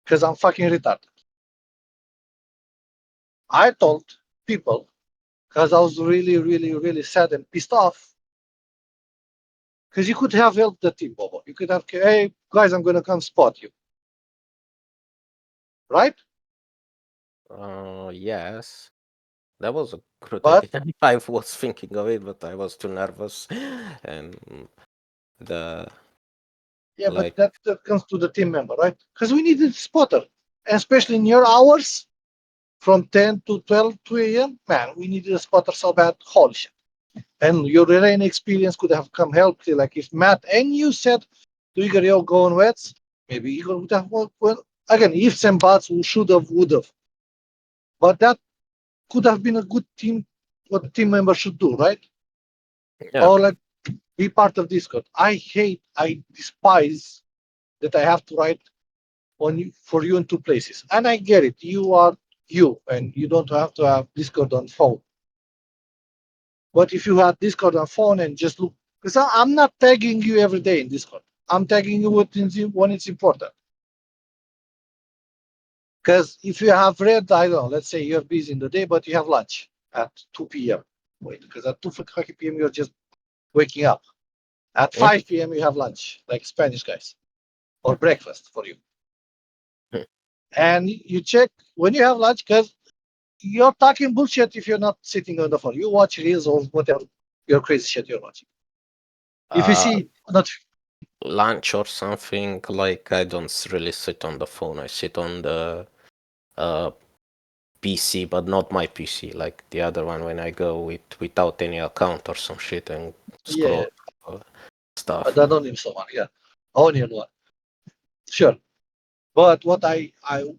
Because I'm fucking retarded. I told people, because I was really, really, really sad and pissed off, because you could have helped the team, Bobo. You could have, hey, guys, I'm going to come spot you. Right? Yes. That was a good But idea. I was thinking of it, but I was too nervous. And yeah, like, but that comes to the team member, right? Because we needed a spotter. And especially in your hours, from 10 to 12, 2 a.m., man, we needed a spotter so bad. Holy shit. And your arena experience could have come helpful. Like if Matt and you said to Igor, yo, go on wets, maybe Igor would have worked well. Again, ifs and buts, we should have, would have. But that could have been a good team, what a team member should do, right? yeah. Or like be part of Discord. I despise that I have to write on you for you in 2 places. And I get it. You are you, and you don't have to have Discord on phone. But if you have Discord on phone and just look, because I'm not tagging you every day in Discord. I'm tagging you when it's important. Because if you have read, I don't know, let's say you're busy in the day, but you have lunch at 2 p.m. Wait, because at 2 p.m. you're just waking up. At 5 p.m. you have lunch, like Spanish guys, or breakfast for you. And you check when you have lunch, because you're talking bullshit if you're not sitting on the phone. You watch reels or whatever your crazy shit you're watching. If you see not lunch or something, like I don't really sit on the phone. I sit on the PC, but not my PC, like the other one when I go without any account or some shit and scroll stuff. that don't need someone, yeah. Onion one. Sure. But what I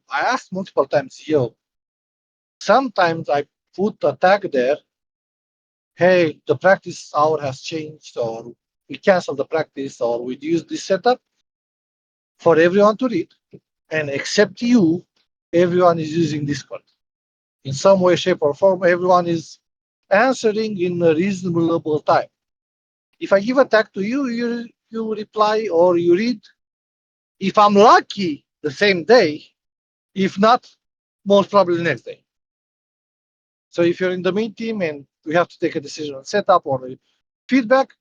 asked multiple times, sometimes I put a tag there, hey, the practice hour has changed, or we cancel the practice, or we use this setup for everyone to read. And except you, everyone is using Discord. In some way, shape, or form, everyone is answering in a reasonable time. If I give a tag to you, you reply or you read. If I'm lucky, the same day. If not, most probably the next day. So if you're in the main team and we have to take a decision on setup or feedback,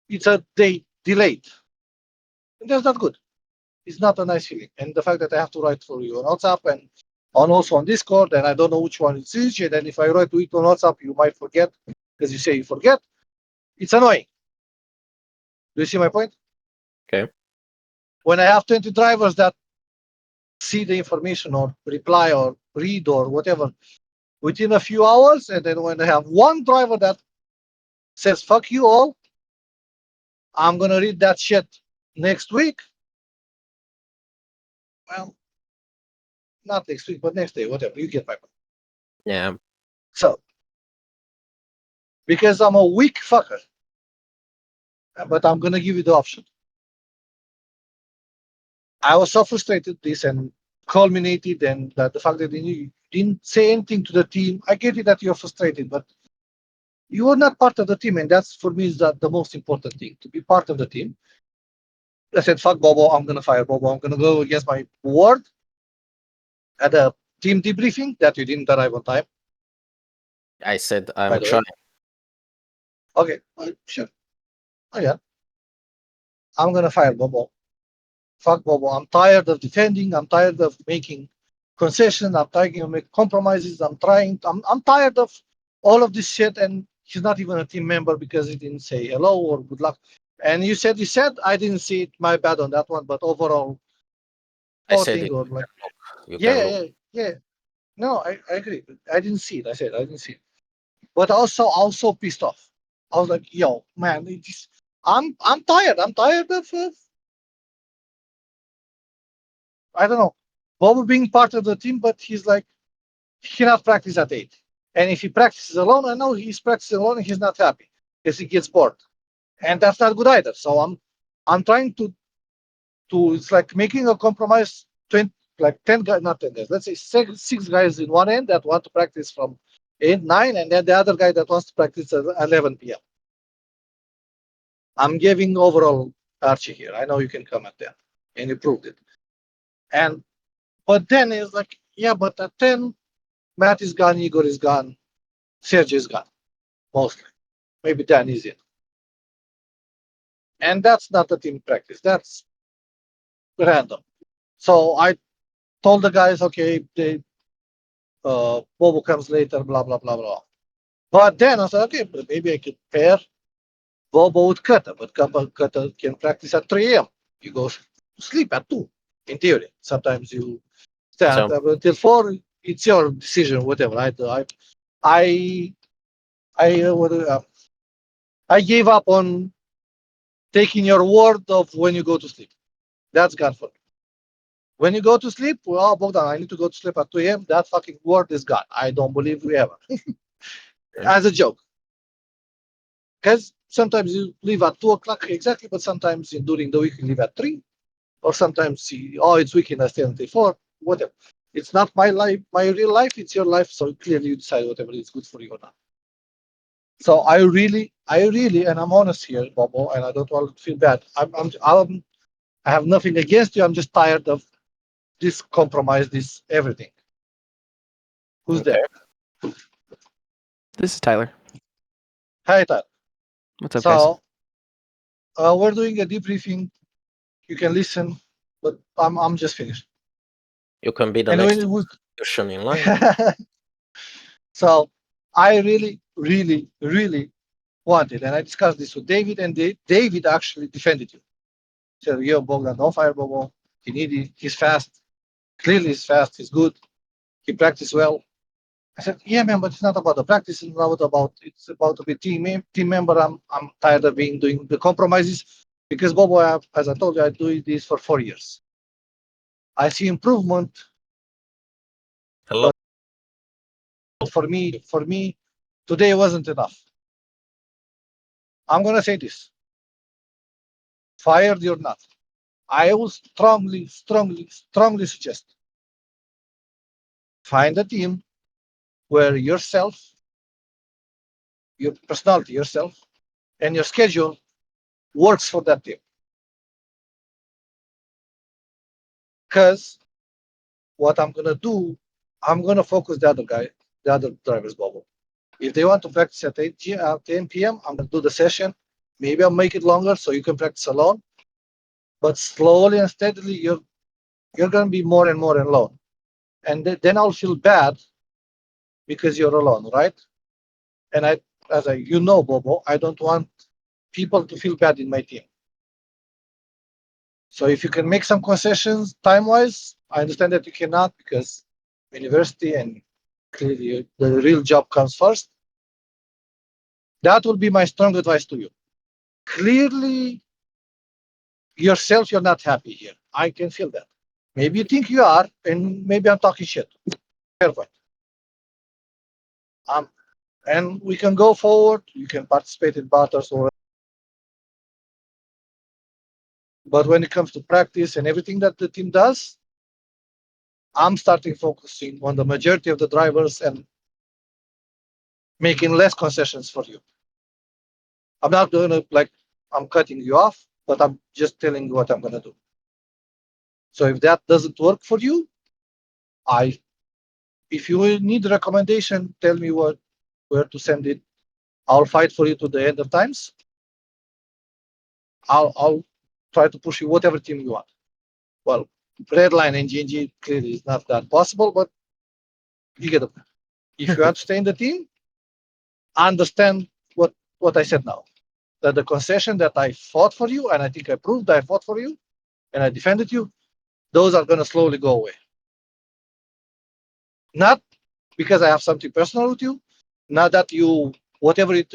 it's a day delayed. And that's not good. It's not a nice feeling. And the fact that I have to write for you on WhatsApp and also on Discord, and I don't know which one is each, and then if I write to it on WhatsApp, you might forget because you say you forget. It's annoying. Do you see my point? Okay. When I have 20 drivers that see the information or reply or read or whatever within a few hours, and then when I have one driver that says fuck you all, I'm gonna read that shit next week. Well, not next week, but next day, whatever. You get my point. Yeah. So, because I'm a weak fucker, but I'm gonna give you the option. I was so frustrated this and culminated, and that the fact that you didn't say anything to the team. I get it that you're frustrated, but you are not part of the team, and that's for me is that the most important thing to be part of the team. I said, "Fuck Bobo, I'm gonna fire Bobo. I'm gonna go against my word." At a team debriefing that you didn't arrive on time. I said By I'm the way. trying. Okay, sure. Oh yeah, I'm gonna fire Bobo. Fuck Bobo. I'm tired of defending. I'm tired of making concessions. I'm tired of making compromises. I'm tired of all of this shit. And he's not even a team member because he didn't say hello or good luck. And you said I didn't see it. My bad on that one. But overall, I said voting it. or like, You can yeah, look. yeah. No, I agree. I didn't see it. I said I didn't see it. But also pissed off. I was like, yo, man, I'm tired. I'm tired of I don't know, Bob being part of the team, but he's like he cannot practice at 8. And if he practices alone, I know he's practicing alone and he's not happy because he gets bored. And that's not good either. So I'm trying to it's like making a compromise 20 like 10 guys, not 10 guys, let's say six guys in one end that want to practice from 8, 9, and then the other guy that wants to practice at 11 p.m. I'm giving overall Archie here. I know you can comment there, and you proved it. And but then it's like, yeah, but at 10, Matt is gone, Igor is gone, Sergio is gone, mostly. Maybe Dan is in. And that's not a team practice. That's random. So I told the guys, okay, Bobo comes later, blah blah blah blah. But then I said, okay, but maybe I could pair Bobo with Kata, but Kata can practice at 3 a.m. You go sleep at 2, in theory. Sometimes you stand up until 4. It's your decision, whatever. I gave up on taking your word of when you go to sleep. That's gone for me. When you go to sleep, well, Bogdan, I need to go to sleep at 2 a.m. That fucking word is gone. I don't believe we ever. As a joke. Because sometimes you leave at 2 o'clock exactly, but sometimes during the week you leave at 3. Or sometimes it's weekend, I stay until 4. Whatever. It's not my life, my real life. It's your life. So clearly you decide whatever is good for you or not. So I really, and I'm honest here, Bobo, and I don't want to feel bad. I have nothing against you. I'm just tired of this compromise, this everything. Who's there? This is Tyler. Hi, Tyler. What's up, guys? So we're doing a debriefing. You can listen, but I'm just finished. You can be the And next when it was, person in line. so I really, really, really wanted, and I discussed this with David, and David actually defended you. Said, "Yo, Bogdan, don't fire Bobo. He's fast. Clearly, he's fast. He's good. He practiced well." I said, "Yeah, man, but it's not about the practice. It's not about. It's about to be team member. I'm tired of doing the compromises because Bobo, as I told you, I do this for 4 years. I see improvement. Hello. But for me, today wasn't enough. I'm gonna say this: fired or not, I will strongly suggest find a team where yourself, your personality, yourself, and your schedule works for that team. Because what I'm gonna do, I'm gonna focus the other drivers bubble. If they want to practice at 10 p.m., I'm going to do the session. Maybe I'll make it longer so you can practice alone. But slowly and steadily, you're going to be more and more alone. And then I'll feel bad because you're alone, right? And you know, Bobo, I don't want people to feel bad in my team. So if you can make some concessions time-wise, I understand that you cannot because university and clearly the real job comes first. That would be my strong advice to you. Clearly, yourself, you're not happy here. I can feel that. Maybe you think you are, and maybe I'm talking shit. Fair point. And we can go forward. You can participate in battles or. But when it comes to practice and everything that the team does, I'm starting focusing on the majority of the drivers and making less concessions for you. I'm not doing it like I'm cutting you off, but I'm just telling you what I'm going to do. So if that doesn't work for you, if you need a recommendation, tell me where to send it. I'll fight for you to the end of times. I'll try to push you whatever team you want. Well, Redline and GNG clearly is not that possible, but you get it. If you want to stay in the team, understand what I said now. That the concession that I fought for you, and I think I proved I fought for you, and I defended you, those are going to slowly go away. Not because I have something personal with you, not that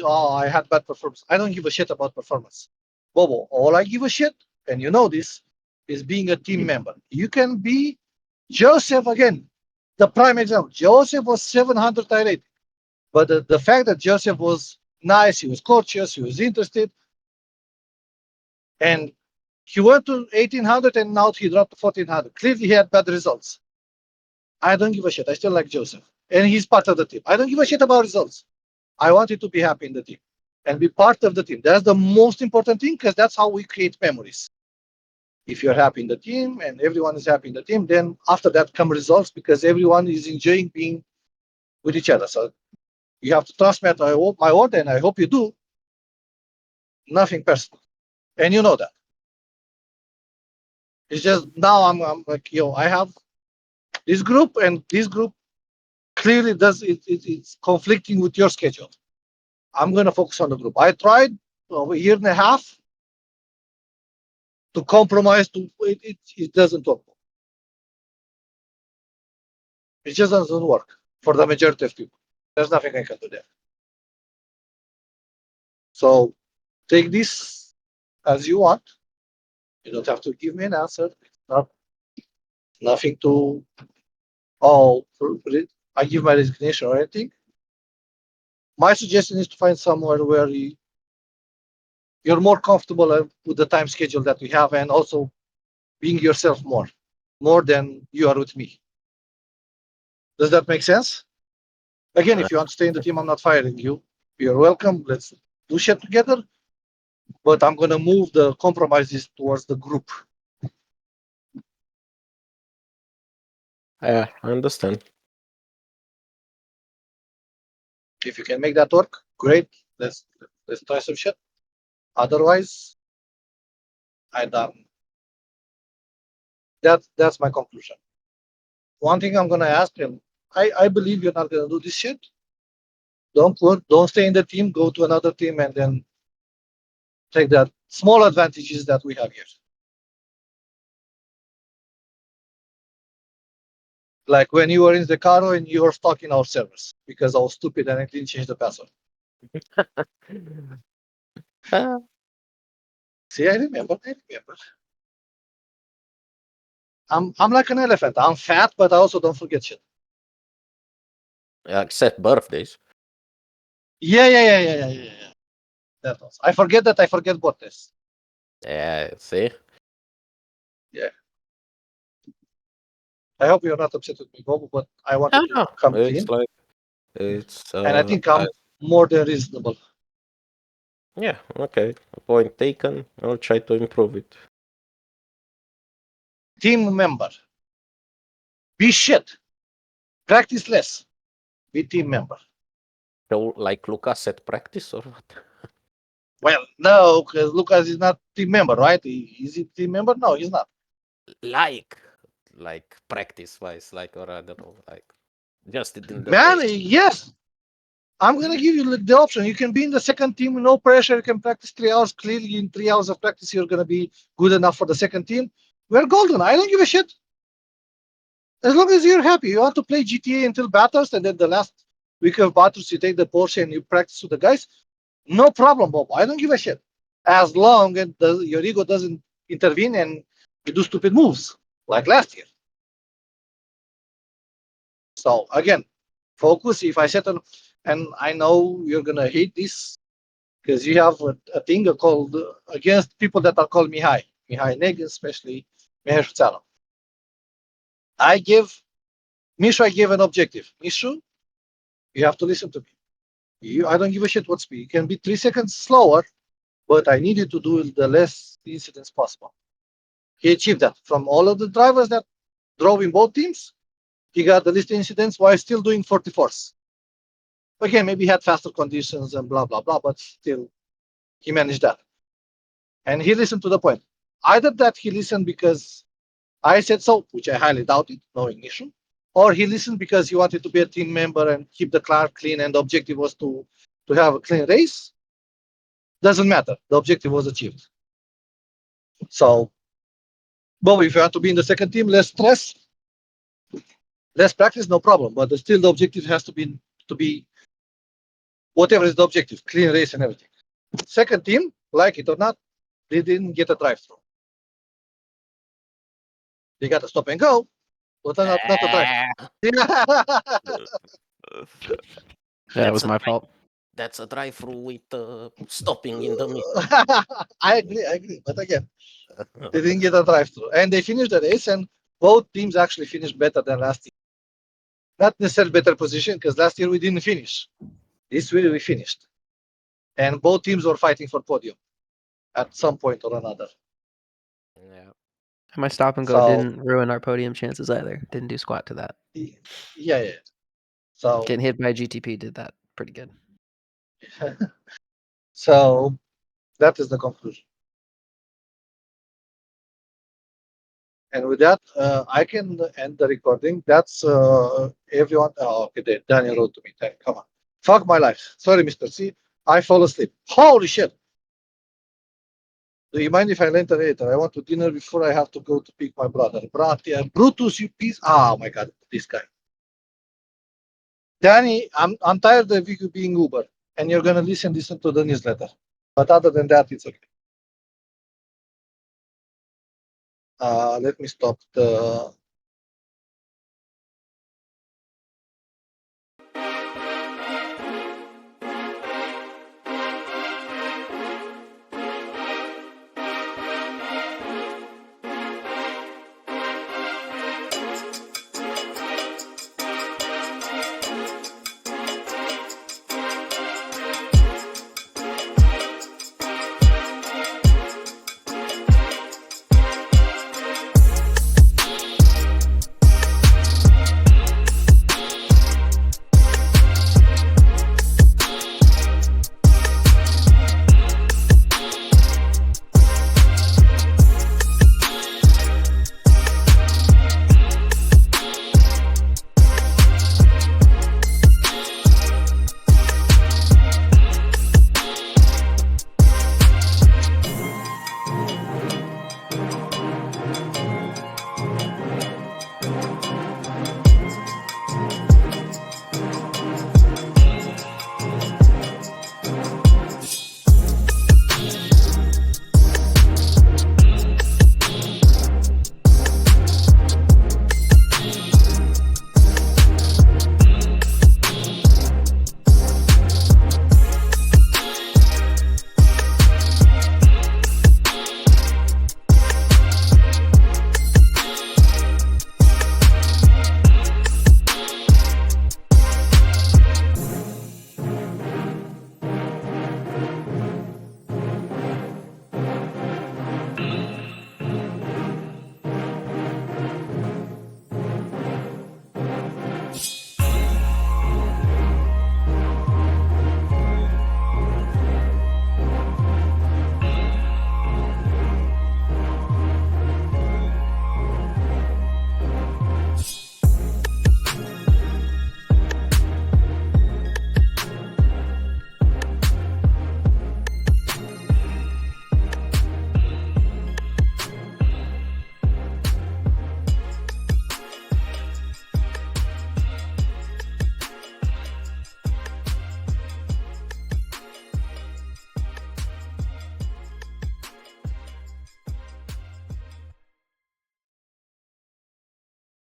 I had bad performance. I don't give a shit about performance. Bobo, all I give a shit, and you know this, is being a team member. You can be Joseph again, the prime example. Joseph was 700 rated. But the fact that Joseph was nice, he was courteous, he was interested, and he went to 1800 and now he dropped to 1400. Clearly, he had bad results. I don't give a shit. I still like Joseph. And he's part of the team. I don't give a shit about results. I want you to be happy in the team and be part of the team. That's the most important thing because that's how we create memories. If you're happy in the team and everyone is happy in the team, then after that come results because everyone is enjoying being with each other. So you have to trust me at my word, and I hope you do. Nothing personal. And you know that. It's just now I'm like, I have this group, and this group clearly it's conflicting with your schedule. I'm going to focus on the group. I tried over a year and a half to compromise. It doesn't work. It just doesn't work for the majority of people. There's nothing I can do there. So take this as you want. You don't have to give me an answer. It's nothing to. I give my resignation or anything. My suggestion is to find somewhere where you're more comfortable with the time schedule that we have, and also being yourself more than you are with me. Does that make sense? Again, if you want to stay in the team, I'm not firing you. You're welcome. Let's do shit together. But I'm going to move the compromises towards the group. Yeah, I understand. If you can make that work, great. Let's try some shit. Otherwise, I'm done. That's my conclusion. One thing I'm gonna ask him, I believe you're not gonna do this shit. Don't stay in the team, go to another team and then take the small advantages that we have here. Like when you were in the car and you were stuck in our servers because I was stupid and I didn't change the password. See, I remember. I'm like an elephant. I'm fat, but I also don't forget shit. Except birthdays. Yeah. That was. I forget that I forget what this. Yeah, see? Yeah. I hope you're not upset with me, Bobo, but I wanted to No, come it's clean. like it's And I think I'm more than reasonable. yeah, okay. Point taken. I'll try to improve it. Team member. Be shit. Practice less. Be team member. show like Lucas at practice or what? Well, no, because Lucas is not team member, right? Is he team member? No, he's not. Like practice wise, like, or I don't know, like just in the Man, race. yes. I'm gonna give you the option. You can be in the second team, no pressure. You can practice 3 hours. Clearly, in 3 hours of practice, you're gonna be good enough for the second team. We're golden. I don't give a shit. As long as you're happy, you want to play GTA until battles, and then the last week of battles, you take the Porsche and you practice with the guys. No problem, Bob. I don't give a shit. As long as your ego doesn't intervene and you do stupid moves like last year. So again, focus. If I set on, and I know you're gonna hate this because you have a thing called against people that are called Mihai Negin, especially Mihai Shutsalo. I give an objective. Mishu, you have to listen to me. I don't give a shit what speed. You can be 3 seconds slower, but I need you to do the less incidents possible. He achieved that from all of the drivers that drove in both teams. He got the least incidents while still doing 44s. Again, maybe he had faster conditions and blah, blah, blah, but still, he managed that. And he listened to the point. Either that he listened because I said so, which I highly doubt it, knowing Nishu, or he listened because he wanted to be a team member and keep the car clean, and the objective was to have a clean race. Doesn't matter. The objective was achieved. So, but if you want to be in the second team, less stress, less practice, no problem. But still, the objective has to be whatever is the objective, clean race and everything. Second team, like it or not, they didn't get a drive-through. They got a stop and go, but not a drive-through. That was my fault. That's a drive-through with stopping in the middle. I agree. But again, they didn't get a drive-through, and they finished the race, and both teams actually finished better than last year. Not necessarily better position, because last year we didn't finish. This year we finished, and both teams were fighting for podium at some point or another. Yeah. And my stop and go didn't ruin our podium chances either. Didn't do squat to that. Yeah. So getting hit by GTP did that pretty good. So that is the conclusion. And with that, I can end the recording. That's everyone. Oh, okay, Daniel wrote to me. Come on. Fuck my life. Sorry, Mr. C. I fall asleep. Holy shit. Do you mind if I enter later? I want to dinner before I have to go to pick my brother. Brutus, you piece. Oh my God, this guy. Danny, I'm tired of you being Uber, and you're gonna listen to the newsletter. But other than that, it's okay. Let me stop the